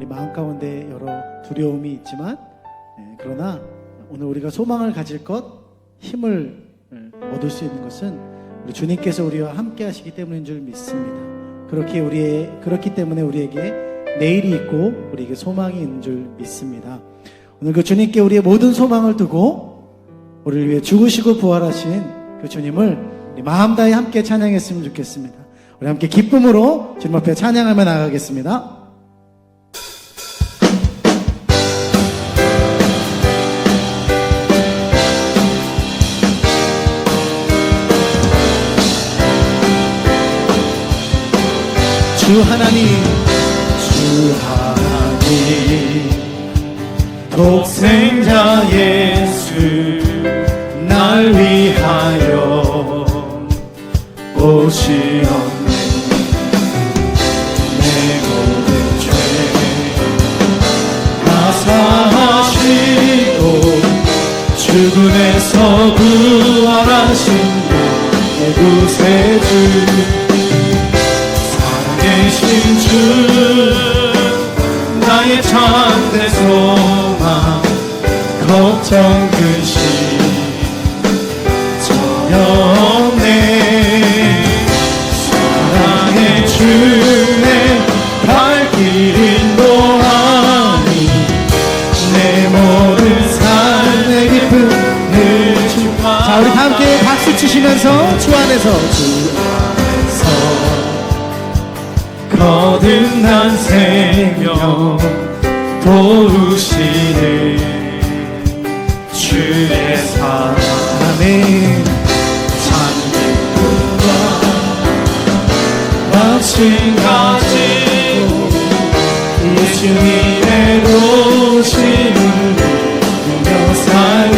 우리 마음 가운데 여러 두려움이 있지만 그러나 오늘 우리가 소망을 가질 것, 힘을 얻을 수 있는 것은 우리 주님께서 우리와 함께 하시기 때문인 줄 믿습니다. 그렇기 때문에 우리에게 내일이 있고 우리에게 소망이 있는 줄 믿습니다. 오늘 그 주님께 우리의 모든 소망을 두고 우리를 위해 죽으시고 부활하신 그 주님을 우리 마음 다해 함께 찬양했으면 좋겠습니다. 우리 함께 기쁨으로 주님 앞에 찬양하며 나가겠습니다. 주 하나님, 독생자 예수 날 위하여 오시었네. 내 모든 죄 다 사하시고 죽음에서 부활하신 내 구세주 살아계신 주 나의 참된 소망 걱정 근심 전혀 없네. 사랑의 주 내 발길 인도하니 내 모든 삶의 기쁨을 주마. 자, 우리 다 함께 박수 치시면서 주 안에서 거듭난 생명 도우시는 주의 사랑 아멘. 찬미와 마침 가지고 예수님의 도심을 누려 살리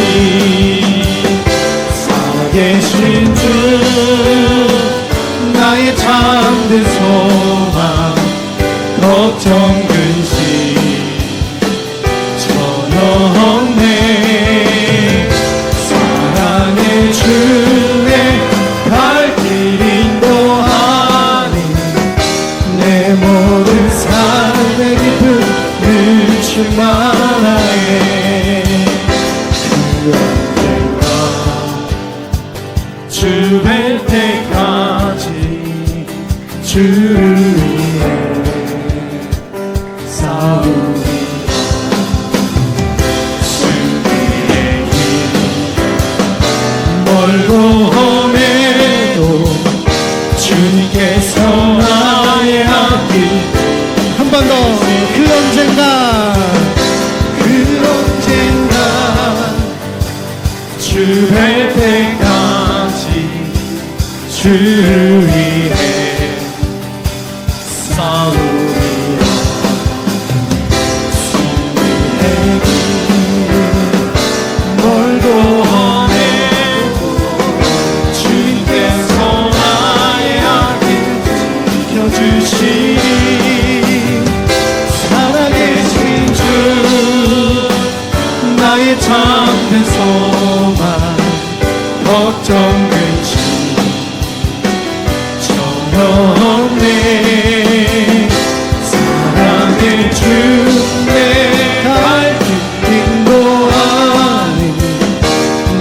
살아계신 주 나의 참된 소망 걱정 근심 전혀 없네. 사랑의 주 내 발길 인도하니 내 모든 삶의 기쁨을 충만하네. 그 언제나 주 뵐 때까지 주를 위해 싸우리. 승리의 길 멀고 험해도 주님께서 나의 앞길 한 번 더. 그 언젠가 주 뵐 때까지 주를 위해 싸우리라. 승리의 길 멀고 험해도 주님께서 나의 앞길 지켜주시니 살아계신 주 나의 참된 소망 걱정 근심 전혀 없네. 사랑의 주 내 발길 인도하니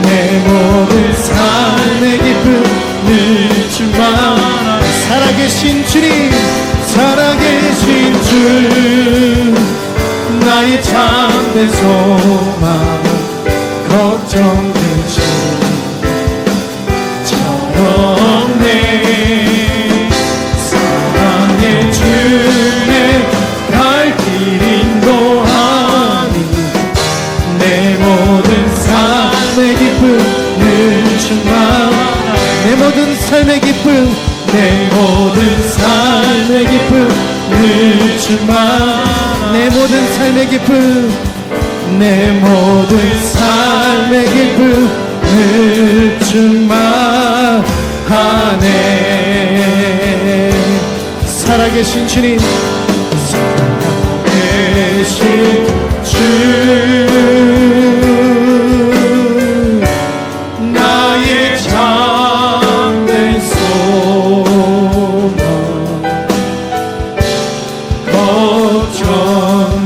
내 모든 삶의 기쁨을 충만하네. 살아계신 주님, 살아계신 주 나의 참된 소망 걱정 근심 전혀 없네. 사랑의 주 내 발길 인도하니 내 모든 삶의 기쁨을 충만하네. 내 모든 삶의 기쁨, 내 모든 삶의 기쁨을 충만하네. 내 모든 삶의 기쁨, 내 모든 삶의 기쁨을 충만하네. 살아계신 주님, 살아계신 주 나의 참된 소망 걱정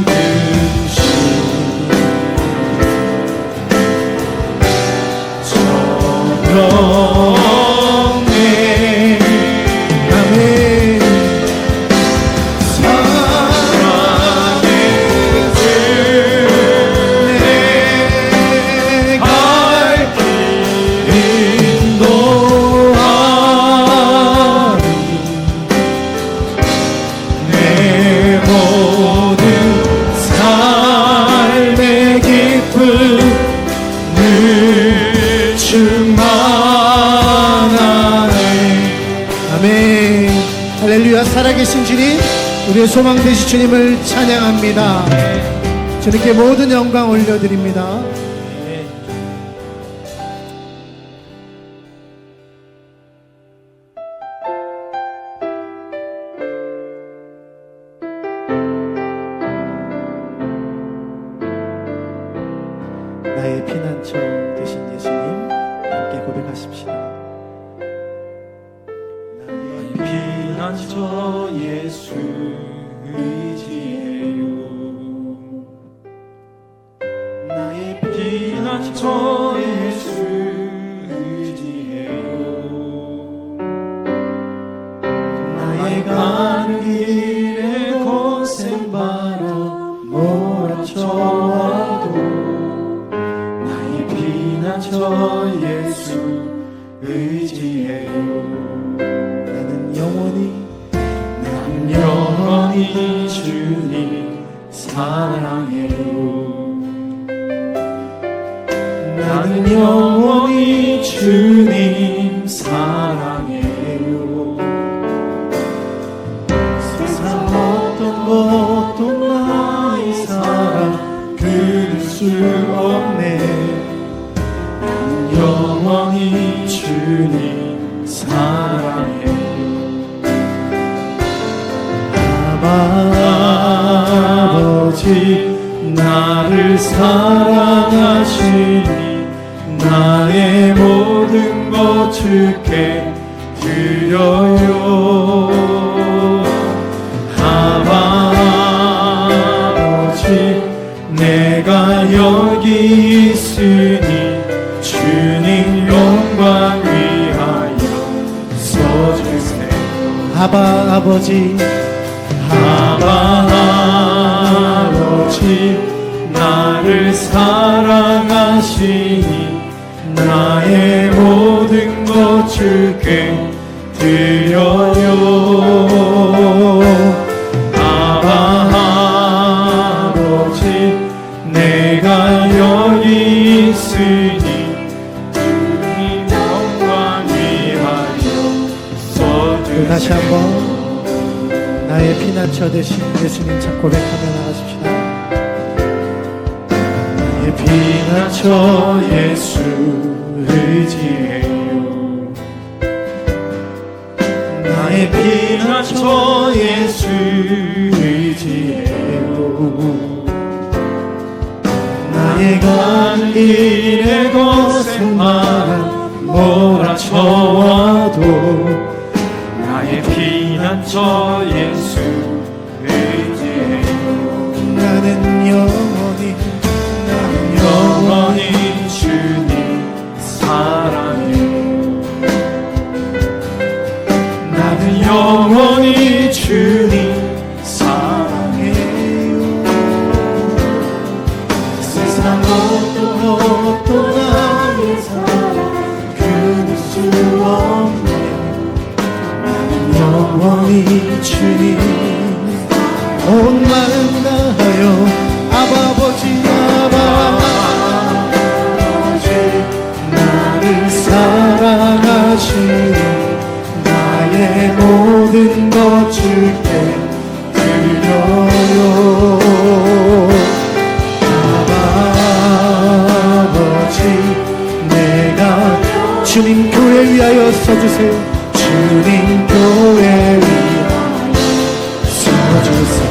우리의 소망 되시 주님을 찬양합니다. 주님께 모든 영광 올려드립니다. 나의 피난처 되신 예수님 함께 고백하십시다. 나의 피난처 예수 의지해요. 나의 피난처 예수 의지해요. 나의 가는 길에 거센 바람 몰아쳐와도 나의 피난처 예수 의지해요. 나는 영원히 주님 사랑해요. 나는 영원히 주님 사랑해요. 세상 어떤 것도 나의 사랑 그릴 수 없네. 나는 영원히 주님 사랑해요. 아버지 나를 사랑하시니 나의 모든 것 주께 드려요. 아버지 내가 여기 있으니 주님 영광 위하여 써주세요. 아버지 아버지 나를 사랑하시니 나의 모든 것 주께 드려요. 아버지 내가 여기 있으니 주님 영광 위하여 써주세요. 다시 한번 나의 피난처 되신 예수님 참 고백하며 나가십시다. 나의 피난처 예수 의지해요. 나의 피난처 예수 의지해요. 나의 간 길에 거센 바람 몰아쳐와도 나의 피난처 예수 의지해요. 나는 영원히 주님 사랑해요. 나는 영원히 주님 사랑해요. 세상 어떤 것도 나의 사랑 그릴 수 없네. 영원히 주님 온 마음 다하여 아버지 나를 사랑하시니 나의 모든 것 주께 드려요. 아버지 내가 주님 교회 위하여 써주세요. 주님 교회 위하여 써주세요.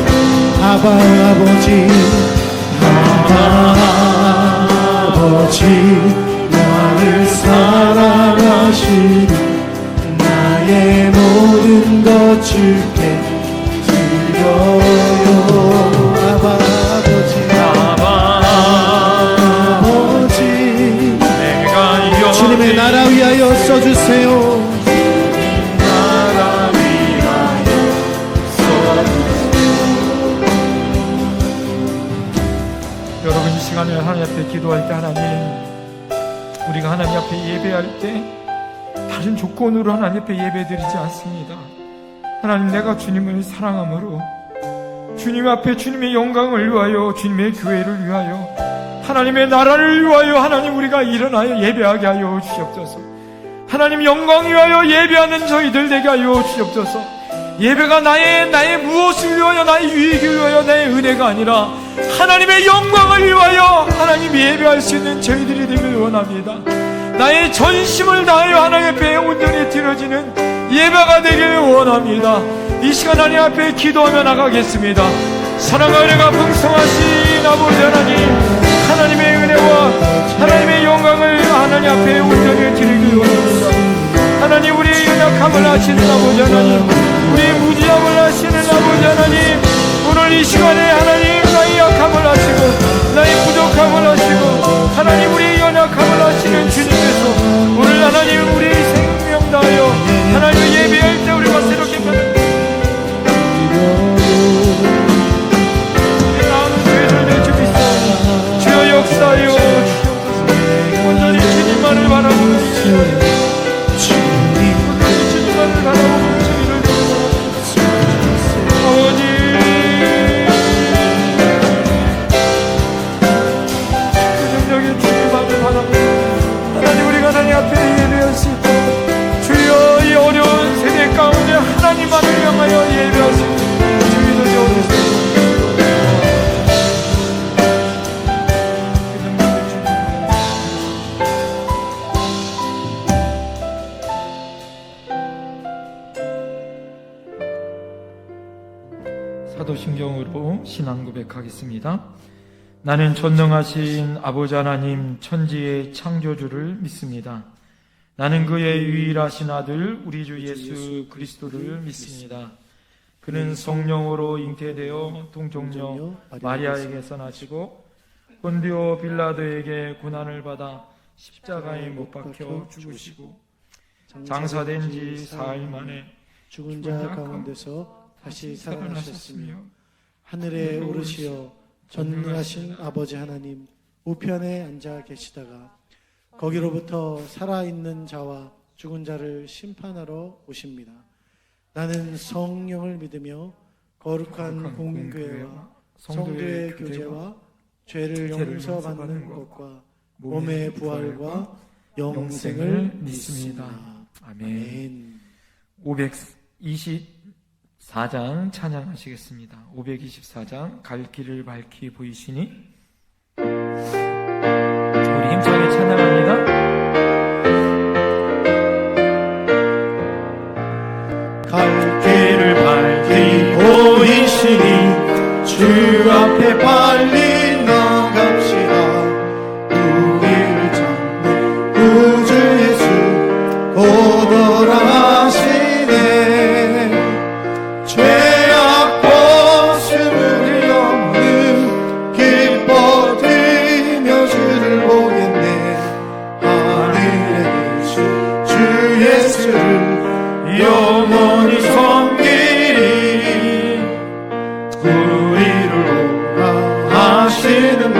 아버지 나를 사랑하시니 나의 모든 것 주께 드려요. 아버지 내가 주님의 나라 위하여 써주세요. 여러분 이 시간에 하나님 앞에 기도할 때 하나님 우리가 하나님 앞에 예배할 때 다른 조건으로 하나님 앞에 예배드리지 않습니다. 하나님 내가 주님을 사랑함으로 주님 앞에 주님의 영광을 위하여 주님의 교회를 위하여 하나님의 나라를 위하여 하나님 우리가 일어나여 예배하게 하여 주시옵소서. 하나님 영광 위하여 예배하는 저희들 되게 하여 주시옵소서. 예배가 나의 무엇을 위하여, 나의 유익을 위하여, 나의 은혜가 아니라 하나님의 영광을 위하여 하나님 예배할 수 있는 저희들이 되길 원합니다. 나의 전심을 다하여 하나님 앞에 온전히 드려지는 예배가 되길 원합니다. 이 시간 하나님 앞에 기도하며 나가겠습니다. 사랑과 은혜가 풍성하신 아버지 하나님, 하나님의 은혜와 하나님의 영광을 하나님 앞에 온전히 드리길 원합니다. 하나님, 우리의 연약함을 아시는 아버지 하나님, 우리의 무지함을 아시는 아버지 하나님, 오늘 이 시간에 하나님 나의 약함을 아시고 나의 부족함을 아시고 하나님 우리의 연약함을 아시는 주님께서 오늘 하나님 우리의 생명 다하여 하나님 예배할 때 우리가 새롭게 받는 나는 죄를 내주겠사오니 주여 역사하여 주옵소서. 온전히 주님만을 바라보는 시간에 주님만을 바라보는 주님을 아버지, 그정적인 주님만을 바라보는 하나님, 우리가 하나님 앞에 예배할 수 있도록 주여 이 어려운 세대 가운데 하나님만을 향하여 예배할 수 있도록 주님을 도와주세요. 사도신경으로 신앙 고백하겠습니다. 나는 전능하신 아버지 하나님 천지의 창조주를 믿습니다. 나는 그의 유일하신 아들 우리 주 예수 그리스도를 믿습니다. 그는 성령으로 잉태되어 동정녀 마리아에게서 나시고 본디오 빌라도에게 고난을 받아 십자가에 못 박혀 죽으시고 장사된 지 사흘 만에 죽은 자 가운데서 다시 살아나셨으며 하늘에 오르시어 전능하신 아버지 하나님 우편에 앉아 계시다가 거기로부터 살아있는 자와 죽은 자를 심판하러 오십니다. 나는 성령을 믿으며 거룩한 공교회와 성도의 교제와 죄를 용서받는 것과 몸의 부활과 영생을 믿습니다. 아멘. 524장 찬양하시겠습니다. 524장 갈 길을 밝히 보이시니 우리 힘차게 찬양합니다. 갈 길을 밝히 보이시니 주 앞에 빨리 나갑시다. 우리를 찾는 구주 예수 곧 돌아가시네. 죄악 벗음을 없는 기뻐 뛰며 주를 보겠네. 하늘에 계신 주 예수를 영원히 섬기리. 우리를 오라 하시는 말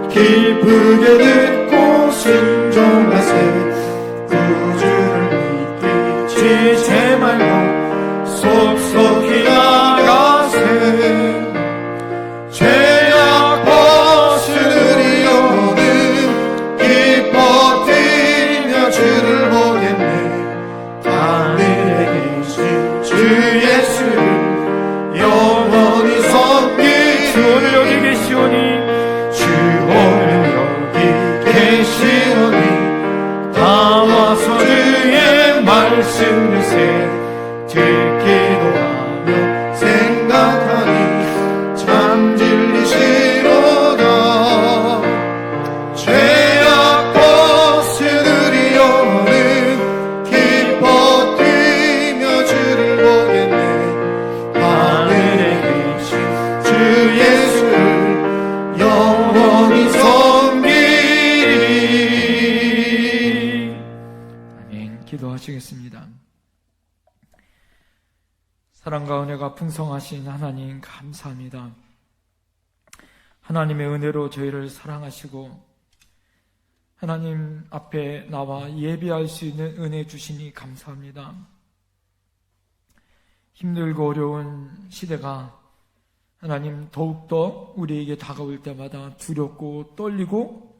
기쁘게 듣고 순종하세. 구주를 믿지 말고 속속히 나가세. 죄악 벗으리오는 기뻐 뛰며 주를 보겠네. 하늘에 계신 주 예수를 영원히 섬기리. 주 오늘 여기 계시오니 주 오늘 여기 계시오니 다 와서 주의 말씀을 듣기도 하며 생각하니 참 진리시로다. 죄악 벗으리오는 기뻐 뛰며 주를 보겠네. 하늘에 계신 주 예수를 영원히 섬기리. 아멘. 기도하시겠습니다. 사랑과 은혜가 풍성하신 하나님 감사합니다. 하나님의 은혜로 저희를 사랑하시고 하나님 앞에 나와 예배할 수 있는 은혜 주시니 감사합니다. 힘들고 어려운 시대가 하나님 더욱더 우리에게 다가올 때마다 두렵고 떨리고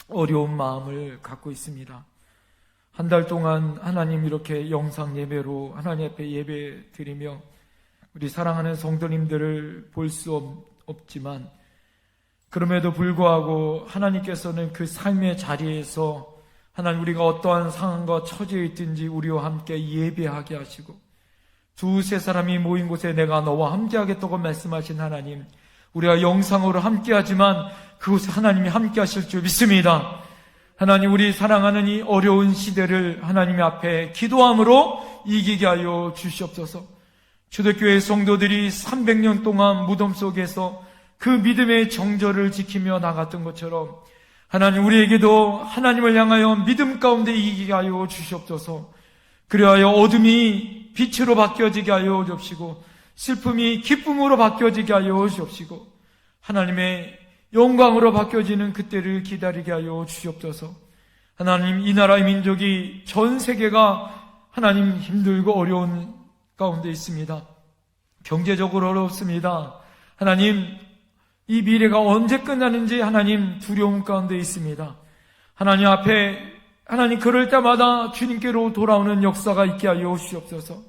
어려운 마음을 갖고 있습니다. 한 달 동안 하나님 이렇게 영상 예배로 하나님 앞에 예배 드리며 우리 사랑하는 성도님들을 볼 수 없지만 그럼에도 불구하고 하나님께서는 그 삶의 자리에서 하나님 우리가 어떠한 상황과 처지에 있든지 우리와 함께 예배하게 하시고 두세 사람이 모인 곳에 내가 너와 함께 하겠다고 말씀하신 하나님, 우리가 영상으로 함께 하지만 그곳에 하나님이 함께 하실 줄 믿습니다. 하나님, 우리 사랑하는 이 어려운 시대를 하나님 앞에 기도함으로 이기게 하여 주시옵소서. 초대교회 성도들이 300년 동안 무덤 속에서 그 믿음의 정절을 지키며 나갔던 것처럼 하나님, 우리에게도 하나님을 향하여 믿음 가운데 이기게 하여 주시옵소서. 그리하여 어둠이 빛으로 바뀌어지게 하여 주옵시고 슬픔이 기쁨으로 바뀌어지게 하여 주옵시고 하나님의 영광으로 바뀌어지는 그때를 기다리게 하여 주시옵소서. 하나님, 이 나라의 민족이 전 세계가 하나님 힘들고 어려운 가운데 있습니다. 경제적으로 어렵습니다. 하나님, 이 미래가 언제 끝나는지 하나님 두려움 가운데 있습니다. 하나님 앞에 하나님 그럴 때마다 주님께로 돌아오는 역사가 있게 하여 주시옵소서.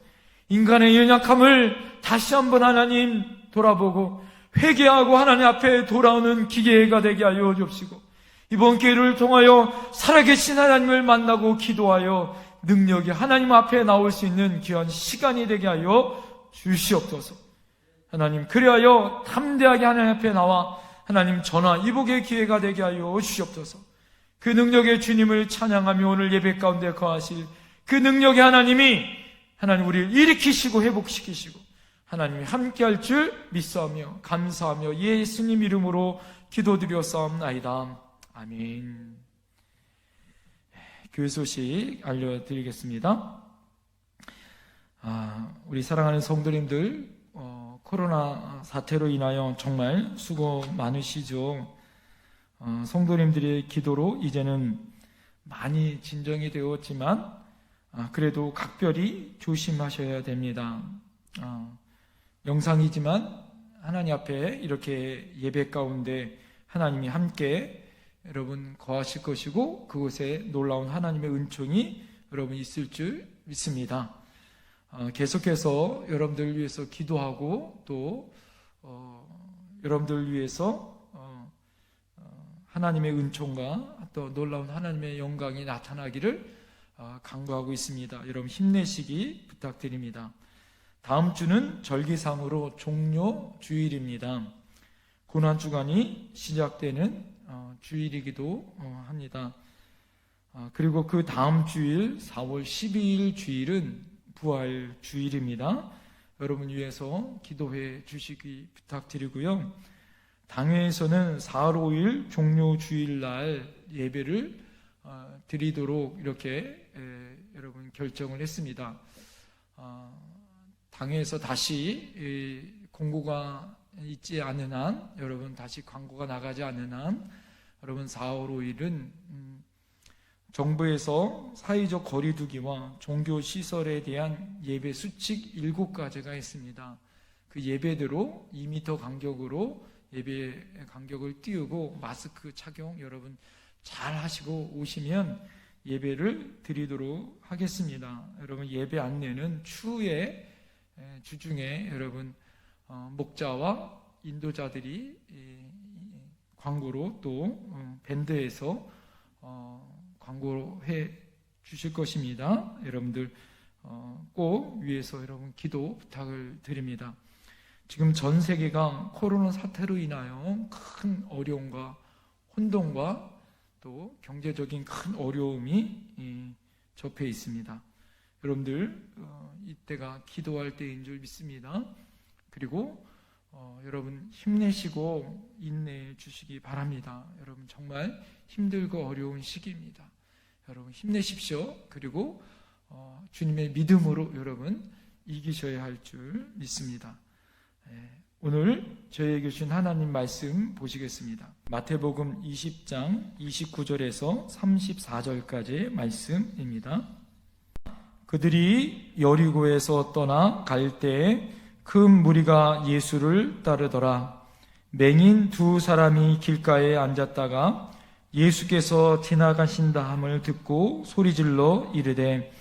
인간의 연약함을 다시 한번 하나님 돌아보고 회개하고 하나님 앞에 돌아오는 기회가 되게 하여 주옵시고 이번 기회를 통하여 살아계신 하나님을 만나고 기도하여 능력이 하나님 앞에 나올 수 있는 귀한 시간이 되게 하여 주시옵소서. 하나님, 그리하여 담대하게 하나님 앞에 나와 하나님 전화 이복의 기회가 되게 하여 주시옵소서. 그 능력의 주님을 찬양하며 오늘 예배 가운데 거하실 그 능력의 하나님이 하나님 우리를 일으키시고 회복시키시고 하나님이 함께할 줄 믿사오며 감사하며 예수님 이름으로 기도드렸사옵나이다. 아멘. 교회 소식 알려드리겠습니다. 우리 사랑하는 성도님들, 코로나 사태로 인하여 정말 수고 많으시죠. 성도님들의 기도로 이제는 많이 진정이 되었지만 그래도 각별히 조심하셔야 됩니다. 영상이지만 하나님 앞에 이렇게 예배 가운데 하나님이 함께 여러분 거하실 것이고 그곳에 놀라운 하나님의 은총이 여러분 있을 줄 믿습니다. 계속해서 여러분들 위해서 기도하고 또 여러분들 위해서 하나님의 은총과 또 놀라운 하나님의 영광이 나타나기를 간구하고 있습니다. 여러분 힘내시기 부탁드립니다. 다음 주는 절기상으로 종료 주일입니다. 고난주간이 시작되는 주일이기도 합니다. 그리고 그 다음 주일 4월 12일 주일은 부활 주일입니다. 여러분 위해서 기도해 주시기 부탁드리고요. 당회에서는 4월 5일 종료 주일날 예배를 드리도록 이렇게 여러분 결정을 했습니다. 당회에서 다시 공고가 있지 않는 한, 여러분 다시 광고가 나가지 않는 한, 여러분 4월 5일은 정부에서 사회적 거리두기와 종교 시설에 대한 예배 수칙 7가지가 있습니다. 그 예배대로 2m 간격으로 예배 간격을 띄우고 마스크 착용 여러분 잘 하시고 오시면 예배를 드리도록 하겠습니다. 여러분 예배 안내는 추후에 주중에 여러분 목자와 인도자들이 광고로 또 밴드에서 광고해 주실 것입니다. 여러분들 꼭 위해서 여러분 기도 부탁을 드립니다. 지금 전 세계가 코로나 사태로 인하여 큰 어려움과 혼돈과 또 경제적인 큰 어려움이 접해 있습니다. 여러분들 이때가 기도할 때인 줄 믿습니다. 그리고 여러분 힘내시고 인내해 주시기 바랍니다. 여러분 정말 힘들고 어려운 시기입니다. 여러분 힘내십시오. 그리고 주님의 믿음으로 여러분 이기셔야 할 줄 믿습니다. 오늘 저희에게 주신 하나님 말씀 보시겠습니다. 마태복음 20장 29절에서 34절까지의 말씀입니다. 그들이 여리고에서 떠나 갈 때에 큰 무리가 예수를 따르더라. 맹인 두 사람이 길가에 앉았다가 예수께서 지나가신다 함을 듣고 소리질러 이르되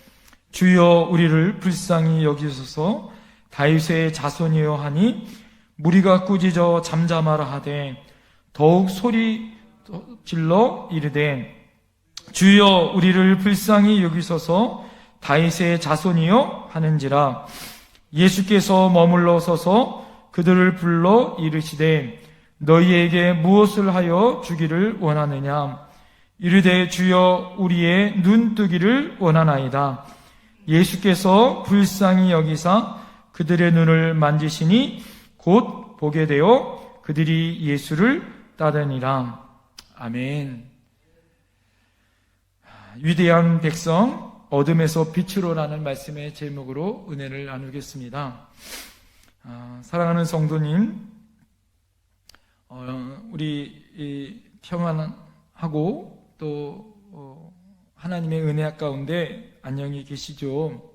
주여 우리를 불쌍히 여기소서. 다윗의 자손이여 하니 무리가 꾸짖어 잠잠하라 하되 더욱 소리질러 이르되 주여 우리를 불쌍히 여기소서. 다윗의 자손이여 하는지라. 예수께서 머물러 서서 그들을 불러 이르시되 너희에게 무엇을 하여 주기를 원하느냐. 이르되 주여 우리의 눈 뜨기를 원하나이다. 예수께서 불쌍히 여기사 그들의 눈을 만지시니 곧 보게 되어 그들이 예수를 따르니라. 아멘. 위대한 백성 어둠에서 빛으로라는 말씀의 제목으로 은혜를 나누겠습니다. 사랑하는 성도님, 우리 평안하고 또 하나님의 은혜 가운데 안녕히 계시죠?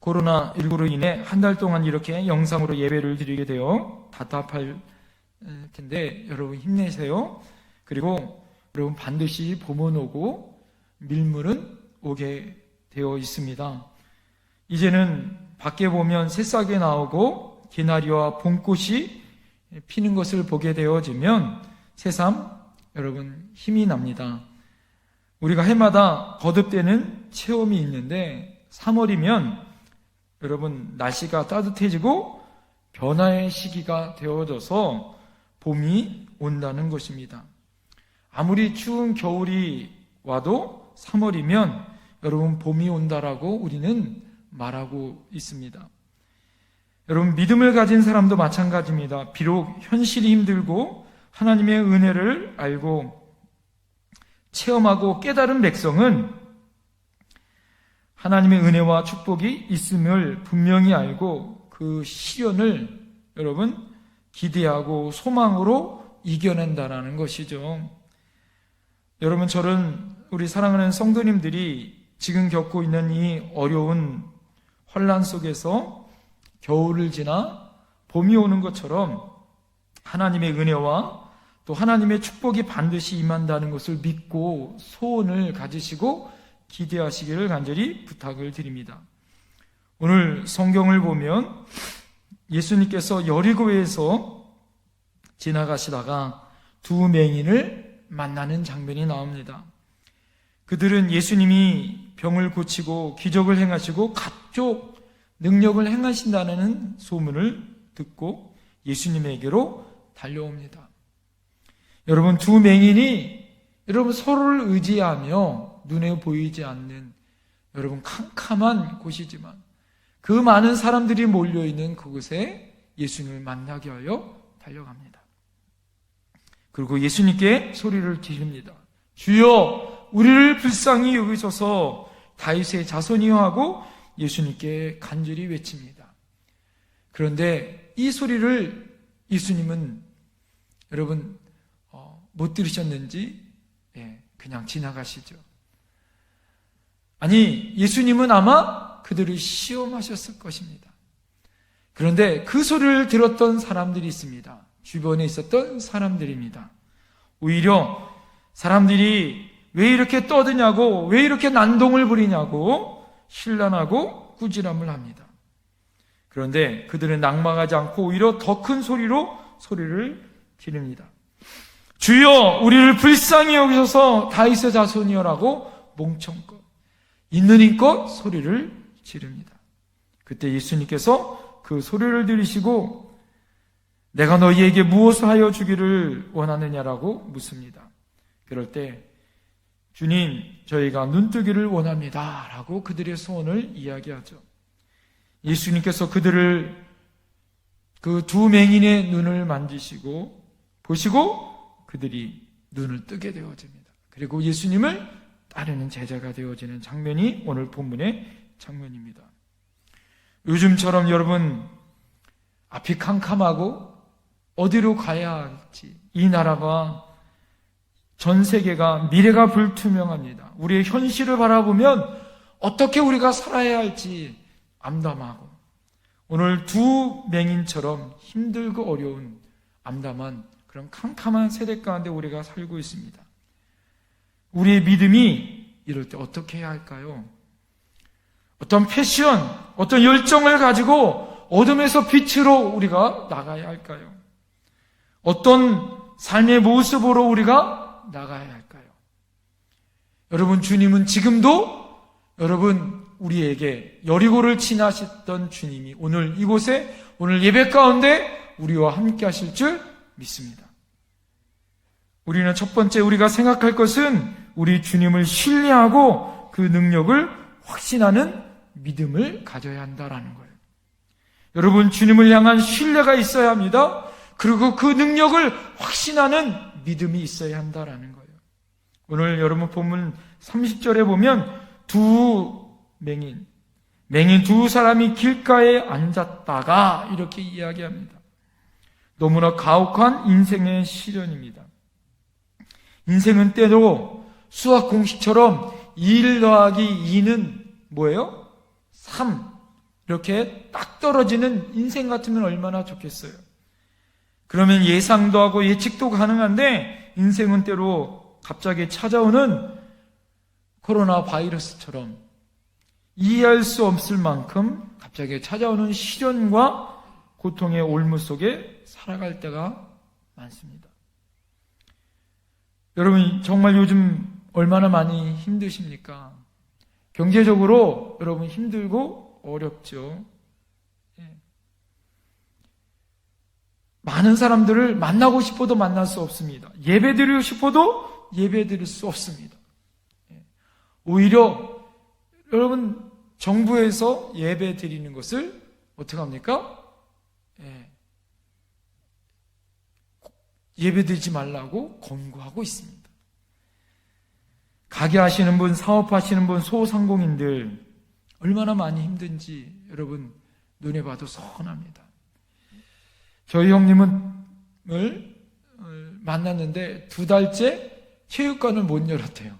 코로나19로 인해 한 달 동안 이렇게 영상으로 예배를 드리게 되어 답답할 텐데 여러분 힘내세요. 그리고 여러분 반드시 봄은 오고 밀물은 오게 되어 있습니다. 이제는 밖에 보면 새싹이 나오고 개나리와 봄꽃이 피는 것을 보게 되어지면 새삼 여러분 힘이 납니다. 우리가 해마다 거듭되는 체험이 있는데 3월이면 여러분 날씨가 따뜻해지고 변화의 시기가 되어져서 봄이 온다는 것입니다. 아무리 추운 겨울이 와도 3월이면 여러분 봄이 온다라고 우리는 말하고 있습니다. 여러분 믿음을 가진 사람도 마찬가지입니다. 비록 현실이 힘들고 하나님의 은혜를 알고 체험하고 깨달은 백성은 하나님의 은혜와 축복이 있음을 분명히 알고 그 시련을 여러분 기대하고 소망으로 이겨낸다라는 것이죠. 여러분 저는 우리 사랑하는 성도님들이 지금 겪고 있는 이 어려운 환난 속에서 겨울을 지나 봄이 오는 것처럼 하나님의 은혜와 또 하나님의 축복이 반드시 임한다는 것을 믿고 소원을 가지시고 기대하시기를 간절히 부탁을 드립니다. 오늘 성경을 보면 예수님께서 여리고에서 지나가시다가 두 맹인을 만나는 장면이 나옵니다. 그들은 예수님이 병을 고치고 기적을 행하시고 각종 능력을 행하신다는 소문을 듣고 예수님에게로 달려옵니다. 여러분 두 맹인이 여러분 서로를 의지하며 눈에 보이지 않는 여러분 캄캄한 곳이지만 그 많은 사람들이 몰려있는 그곳에 예수님을 만나게 하여 달려갑니다. 그리고 예수님께 소리를 지릅니다. 주여 우리를 불쌍히 여기소서. 다윗의 자손이여 하고 예수님께 간절히 외칩니다. 그런데 이 소리를 예수님은 여러분 못 들으셨는지 그냥 지나가시죠. 아니 예수님은 아마 그들을 시험하셨을 것입니다. 그런데 그 소리를 들었던 사람들이 있습니다. 주변에 있었던 사람들입니다. 오히려 사람들이 왜 이렇게 떠드냐고, 왜 이렇게 난동을 부리냐고 신란하고 꾸지람을 합니다. 그런데 그들은 낭망하지 않고 오히려 더 큰 소리로 소리를 지릅니다. 주여 우리를 불쌍히 여기소서. 다윗의 자손이여라고 몽청껏 있는 힘껏 소리를 지릅니다. 그때 예수님께서 그 소리를 들으시고 내가 너희에게 무엇을 하여 주기를 원하느냐라고 묻습니다. 그럴 때 주님 저희가 눈뜨기를 원합니다 라고 그들의 소원을 이야기하죠. 예수님께서 그들을 그 두 맹인의 눈을 만지시고 보시고 그들이 눈을 뜨게 되어집니다. 그리고 예수님을 따르는 제자가 되어지는 장면이 오늘 본문의 장면입니다. 요즘처럼 여러분 앞이 캄캄하고 어디로 가야 할지 이 나라가 전 세계가 미래가 불투명합니다. 우리의 현실을 바라보면 어떻게 우리가 살아야 할지 암담하고 오늘 두 맹인처럼 힘들고 어려운 암담한 그런 캄캄한 세대 가운데 우리가 살고 있습니다. 우리의 믿음이 이럴 때 어떻게 해야 할까요? 어떤 패션, 어떤 열정을 가지고 어둠에서 빛으로 우리가 나가야 할까요? 어떤 삶의 모습으로 우리가 나가야 할까요? 여러분, 주님은 지금도 여러분 우리에게 여리고를 지나셨던 주님이 오늘 이곳에 오늘 예배 가운데 우리와 함께 하실 줄 믿습니다. 우리는 첫 번째 우리가 생각할 것은 우리 주님을 신뢰하고 그 능력을 확신하는 믿음을 가져야 한다라는 거예요. 여러분, 주님을 향한 신뢰가 있어야 합니다. 그리고 그 능력을 확신하는 믿음이 있어야 한다라는 거예요. 오늘 여러분 본문 30절에 보면 맹인 두 사람이 길가에 앉았다가 이렇게 이야기합니다. 너무나 가혹한 인생의 시련입니다. 인생은 때로 수학 공식처럼 1 더하기 2는 뭐예요? 3. 이렇게 딱 떨어지는 인생 같으면 얼마나 좋겠어요. 그러면 예상도 하고 예측도 가능한데 인생은 때로 갑자기 찾아오는 코로나 바이러스처럼 이해할 수 없을 만큼 갑자기 찾아오는 시련과 고통의 올무 속에 살아갈 때가 많습니다. 여러분, 정말 요즘 얼마나 많이 힘드십니까? 경제적으로 여러분 힘들고 어렵죠. 많은 사람들을 만나고 싶어도 만날 수 없습니다. 예배드리고 싶어도 예배드릴 수 없습니다. 오히려 여러분 정부에서 예배 드리는 것을 어떻게 합니까? 예배 드리지 말라고 권고하고 있습니다. 가게 하시는 분, 사업하시는 분, 소상공인들 얼마나 많이 힘든지 여러분 눈에 봐도 선합니다. 저희 형님을 만났는데 2달째 체육관을 못 열었대요.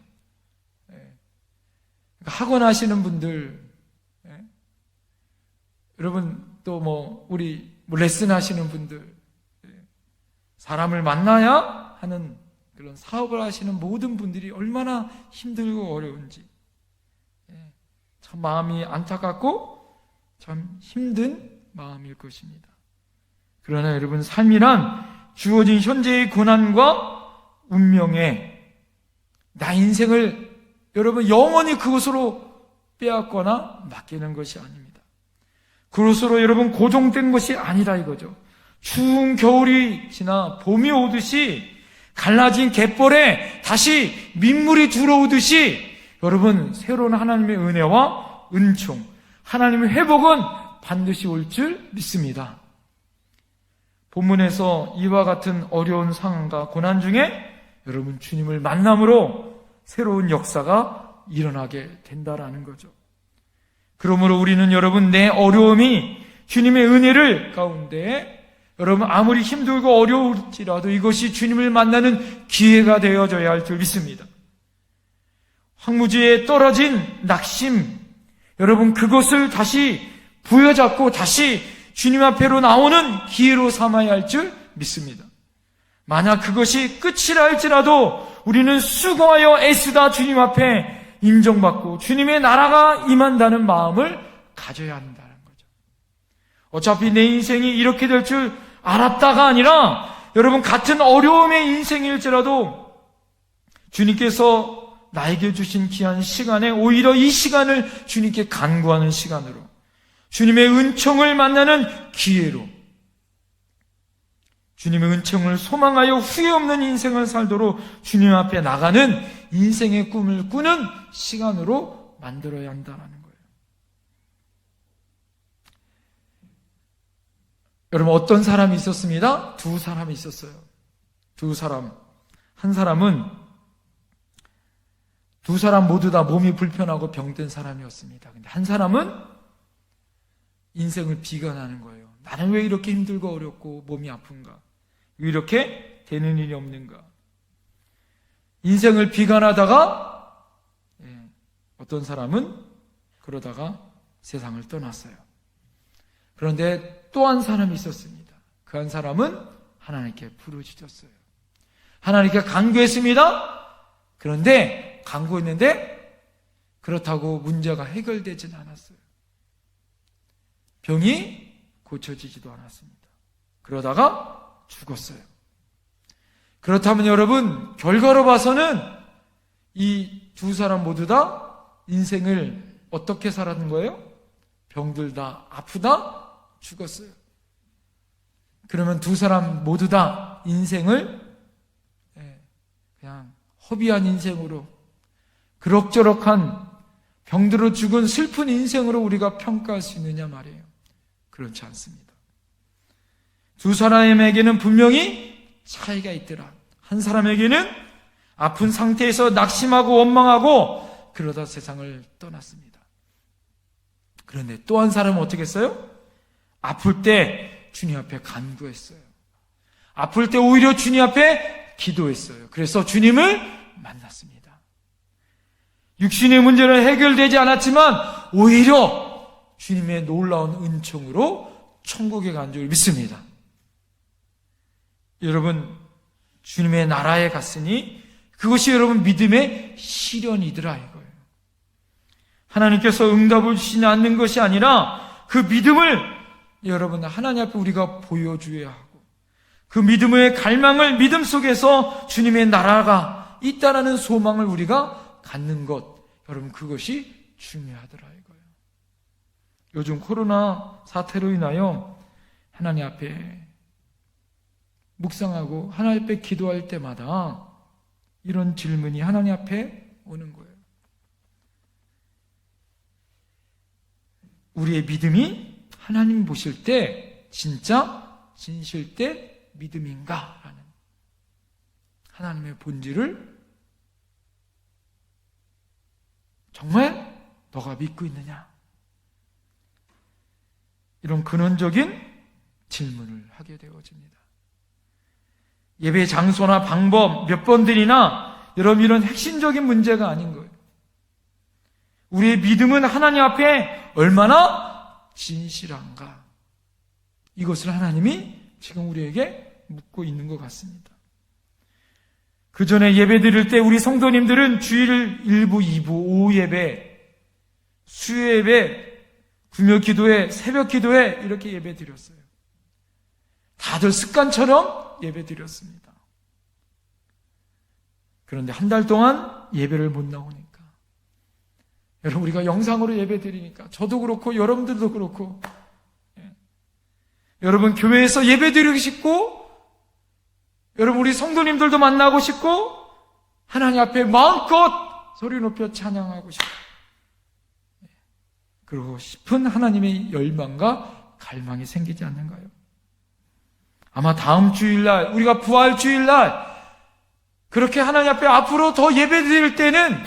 학원 하시는 분들, 여러분 또 우리 레슨 하시는 분들, 사람을 만나야 하는 그런 사업을 하시는 모든 분들이 얼마나 힘들고 어려운지 참 마음이 안타깝고 참 힘든 마음일 것입니다. 그러나 여러분, 삶이란 주어진 현재의 고난과 운명에 나 인생을 여러분 영원히 그것으로 빼앗거나 맡기는 것이 아닙니다. 그것으로 여러분 고정된 것이 아니라 이거죠. 추운 겨울이 지나 봄이 오듯이 갈라진 갯벌에 다시 민물이 들어오듯이 여러분 새로운 하나님의 은혜와 은총, 하나님의 회복은 반드시 올 줄 믿습니다. 본문에서 이와 같은 어려운 상황과 고난 중에 여러분 주님을 만남으로 새로운 역사가 일어나게 된다라는 거죠. 그러므로 우리는 여러분 내 어려움이 주님의 은혜를 가운데 여러분 아무리 힘들고 어려울지라도 이것이 주님을 만나는 기회가 되어져야 할 줄 믿습니다. 황무지에 떨어진 낙심, 여러분 그것을 다시 부여잡고 다시 주님 앞에로 나오는 기회로 삼아야 할 줄 믿습니다. 만약 그것이 끝이라 할지라도 우리는 수고하여 애쓰다 주님 앞에 인정받고 주님의 나라가 임한다는 마음을 가져야 한다는 거죠. 어차피 내 인생이 이렇게 될 줄 알았다가 아니라 여러분 같은 어려움의 인생일지라도 주님께서 나에게 주신 귀한 시간에 오히려 이 시간을 주님께 간구하는 시간으로 주님의 은총을 만나는 기회로 주님의 은총을 소망하여 후회 없는 인생을 살도록 주님 앞에 나가는 인생의 꿈을 꾸는 시간으로 만들어야 한다는 거예요. 여러분 어떤 사람이 있었습니다? 2 사람이 있었어요. 2 사람. 한 사람은 2 사람 모두 다 몸이 불편하고 병든 사람이었습니다. 근데 한 사람은 인생을 비관하는 거예요. 나는 왜 이렇게 힘들고 어렵고 몸이 아픈가? 왜 이렇게 되는 일이 없는가? 인생을 비관하다가 어떤 사람은 그러다가 세상을 떠났어요. 그런데 또 한 사람이 있었습니다. 그 한 사람은 하나님께 부르짖었어요. 하나님께 간구했습니다. 그런데 간구했는데 그렇다고 문제가 해결되진 않았어요. 병이 고쳐지지도 않았습니다. 그러다가 죽었어요. 그렇다면 여러분, 결과로 봐서는 이 두 사람 모두 다 인생을 어떻게 살았는 거예요? 병들다, 아프다, 죽었어요. 그러면 두 사람 모두 다 인생을 그냥 허비한 인생으로, 그럭저럭한 병들어 죽은 슬픈 인생으로 우리가 평가할 수 있느냐 말이에요. 그렇지 않습니다. 두 사람에게는 분명히 차이가 있더라. 한 사람에게는 아픈 상태에서 낙심하고 원망하고 그러다 세상을 떠났습니다. 그런데 또 한 사람은 어떻게 했어요? 아플 때 주님 앞에 간구했어요. 아플 때 오히려 주님 앞에 기도했어요. 그래서 주님을 만났습니다. 육신의 문제는 해결되지 않았지만 오히려 주님의 놀라운 은총으로 천국에 간 줄 믿습니다. 여러분, 주님의 나라에 갔으니 그것이 여러분 믿음의 실현이더라 이거예요. 하나님께서 응답을 주시지 않는 것이 아니라 그 믿음을 여러분 하나님 앞에 우리가 보여줘야 하고, 그 믿음의 갈망을 믿음 속에서 주님의 나라가 있다라는 소망을 우리가 갖는 것, 여러분 그것이 중요하더라 이거예요. 요즘 코로나 사태로 인하여 하나님 앞에 묵상하고 하나님 앞에 기도할 때마다 이런 질문이 하나님 앞에 오는 거예요. 우리의 믿음이 하나님 보실 때 진짜 진실된 믿음인가? 라는 하나님의 본질을 정말 너가 믿고 있느냐? 이런 근원적인 질문을 하게 되어집니다. 예배 장소나 방법 몇 번들이나 여러분 이런 핵심적인 문제가 아닌 거예요. 우리의 믿음은 하나님 앞에 얼마나 진실한가, 이것을 하나님이 지금 우리에게 묻고 있는 것 같습니다. 그 전에 예배 드릴 때 우리 성도님들은 주일 1부, 2부, 오후 예배, 수요 예배, 금요 기도회, 새벽 기도회 이렇게 예배 드렸어요. 다들 습관처럼 예배 드렸습니다. 그런데 한 달 동안 예배를 못 나오니까, 여러분 우리가 영상으로 예배 드리니까 저도 그렇고 여러분들도 그렇고, 여러분 교회에서 예배 드리고 싶고, 여러분 우리 성도님들도 만나고 싶고, 하나님 앞에 마음껏 소리 높여 찬양하고 싶고, 그러고 싶은 하나님의 열망과 갈망이 생기지 않는가요? 아마 다음 주일날, 우리가 부활 주일날 그렇게 하나님 앞에 앞으로 더 예배 드릴 때는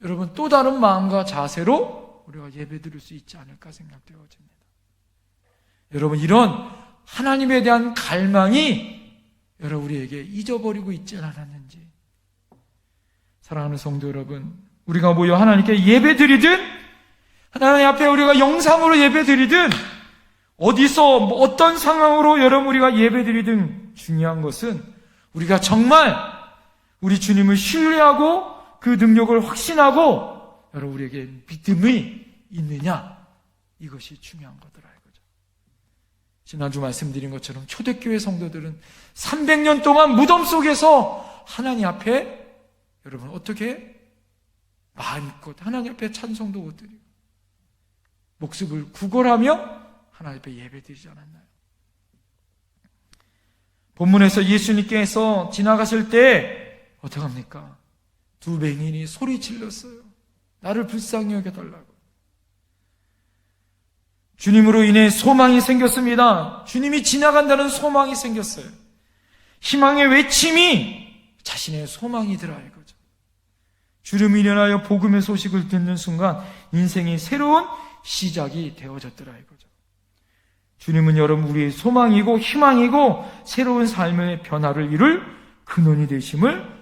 여러분 또 다른 마음과 자세로 우리가 예배 드릴 수 있지 않을까 생각되어집니다. 여러분 이런 하나님에 대한 갈망이 여러분 우리에게 잊어버리고 있지 않았는지. 사랑하는 성도 여러분, 우리가 모여 하나님께 예배 드리든 하나님 앞에 우리가 영상으로 예배 드리든 어디서 어떤 상황으로 여러분 우리가 예배 드리든 중요한 것은 우리가 정말 우리 주님을 신뢰하고 그 능력을 확신하고 여러분 우리에게 믿음이 있느냐, 이것이 중요한 거더라 이거죠. 지난주 말씀드린 것처럼 초대교회 성도들은 300년 동안 무덤 속에서 하나님 앞에 여러분 어떻게 마음껏 하나님 앞에 찬송도 못 드리고 목숨을 구걸하며 하나님 앞에 예배 드리지 않았나요? 본문에서 예수님께서 지나가실 때 어떡합니까? 두 맹인이 소리 질렀어요. 나를 불쌍히 여겨달라고. 주님으로 인해 소망이 생겼습니다. 주님이 지나간다는 소망이 생겼어요. 희망의 외침이 자신의 소망이더라 이거죠. 주님을 인하여 복음의 소식을 듣는 순간 인생이 새로운 시작이 되어졌더라 이거죠. 주님은 여러분 우리의 소망이고 희망이고 새로운 삶의 변화를 이룰 근원이 되심을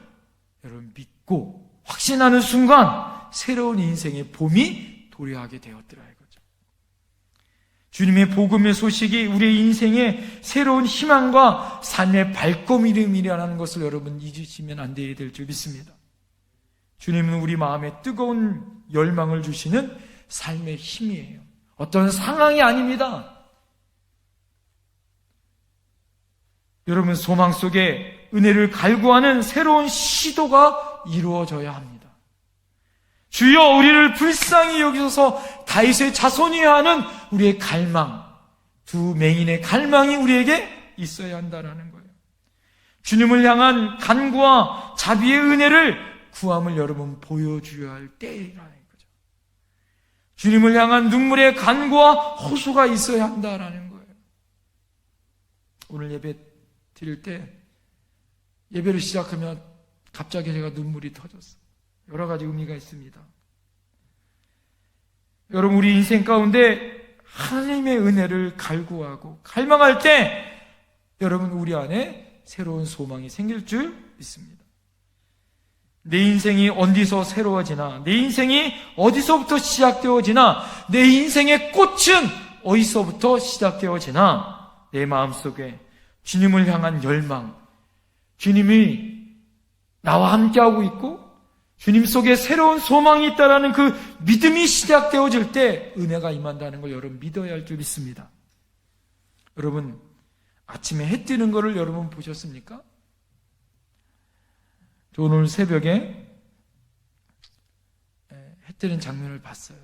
여러분 믿고 확신하는 순간 새로운 인생의 봄이 도래하게 되었더라 이거죠. 주님의 복음의 소식이 우리의 인생의 새로운 희망과 삶의 발걸음이라는 것을 여러분 잊으시면 안 돼야 될 줄 믿습니다. 주님은 우리 마음에 뜨거운 열망을 주시는 삶의 힘이에요. 어떤 상황이 아닙니다. 여러분, 소망 속에 은혜를 갈구하는 새로운 시도가 이루어져야 합니다. 주여, 우리를 불쌍히 여기셔서 다윗의 자손이어야 하는 우리의 갈망, 두 맹인의 갈망이 우리에게 있어야 한다는 거예요. 주님을 향한 간구와 자비의 은혜를 구함을 여러분 보여줘야 할 때라는 거죠. 주님을 향한 눈물의 간구와 호소가 있어야 한다는 거예요. 오늘 예배 드릴 때 예배를 시작하면 갑자기 제가 눈물이 터졌어요. 여러 가지 의미가 있습니다. 여러분, 우리 인생 가운데 하나님의 은혜를 갈구하고 갈망할 때 여러분, 우리 안에 새로운 소망이 생길 줄 믿습니다. 내 인생이 어디서 새로워지나, 내 인생이 어디서부터 시작되어지나, 내 인생의 꽃은 어디서부터 시작되어지나, 내 마음속에 주님을 향한 열망, 주님이 나와 함께하고 있고 주님 속에 새로운 소망이 있다라는 그 믿음이 시작되어질 때 은혜가 임한다는 걸 여러분 믿어야 할 줄 믿습니다. 여러분, 아침에 해 뜨는 거를 여러분 보셨습니까? 저 오늘 새벽에 해 뜨는 장면을 봤어요.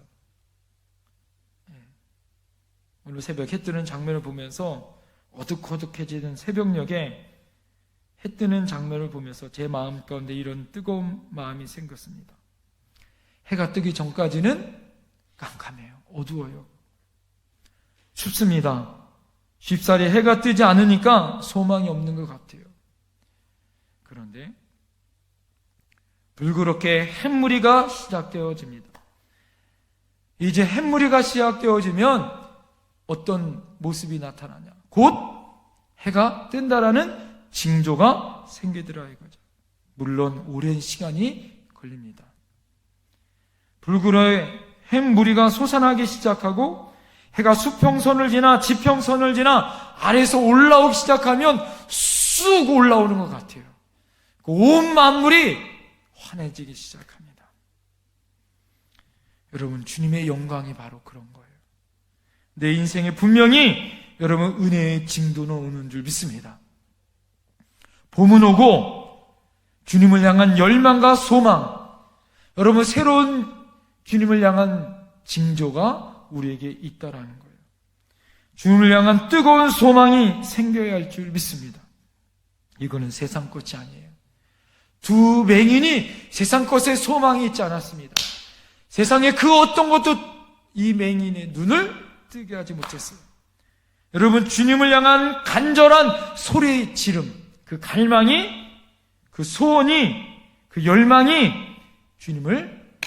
오늘 새벽 해 뜨는 장면을 보면서 어둑어둑해지는 새벽녘에 해 뜨는 장면을 보면서 제 마음 가운데 이런 뜨거운 마음이 생겼습니다. 해가 뜨기 전까지는 깜깜해요. 어두워요. 춥습니다. 쉽사리 해가 뜨지 않으니까 소망이 없는 것 같아요. 그런데 불그렇게 햇무리가 시작되어집니다. 이제 햇무리가 시작되어지면 어떤 모습이 나타나냐? 곧 해가 뜬다라는 징조가 생기더라 이거죠. 물론 오랜 시간이 걸립니다. 불그레 햇무리가 솟아나기 시작하고 해가 수평선을 지나 지평선을 지나 아래에서 올라오기 시작하면 쑥 올라오는 것 같아요. 온 만물이 환해지기 시작합니다. 여러분, 주님의 영광이 바로 그런 거예요. 내 인생에 분명히 여러분 은혜의 징조는 오는 줄 믿습니다. 봄은 오고 주님을 향한 열망과 소망, 여러분 새로운 주님을 향한 징조가 우리에게 있다라는 거예요. 주님을 향한 뜨거운 소망이 생겨야 할 줄 믿습니다. 이거는 세상 것이 아니에요. 두 맹인이 세상 것에 소망이 있지 않았습니다. 세상에 그 어떤 것도 이 맹인의 눈을 뜨게 하지 못했어요. 여러분, 주님을 향한 간절한 소리 지름, 그 갈망이, 그 소원이, 그 열망이 주님을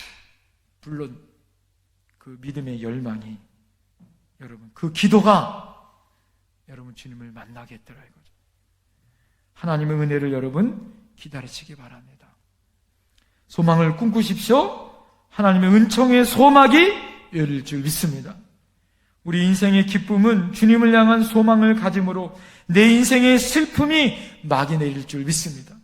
물론 그 믿음의 열망이 여러분 그 기도가 여러분 주님을 만나게 했더라 이거죠. 하나님의 은혜를 여러분 기다리시기 바랍니다. 소망을 꿈꾸십시오. 하나님의 은총의 소막이 열릴 줄 믿습니다. 우리 인생의 기쁨은 주님을 향한 소망을 가짐으로 내 인생의 슬픔이 막이 내릴 줄 믿습니다.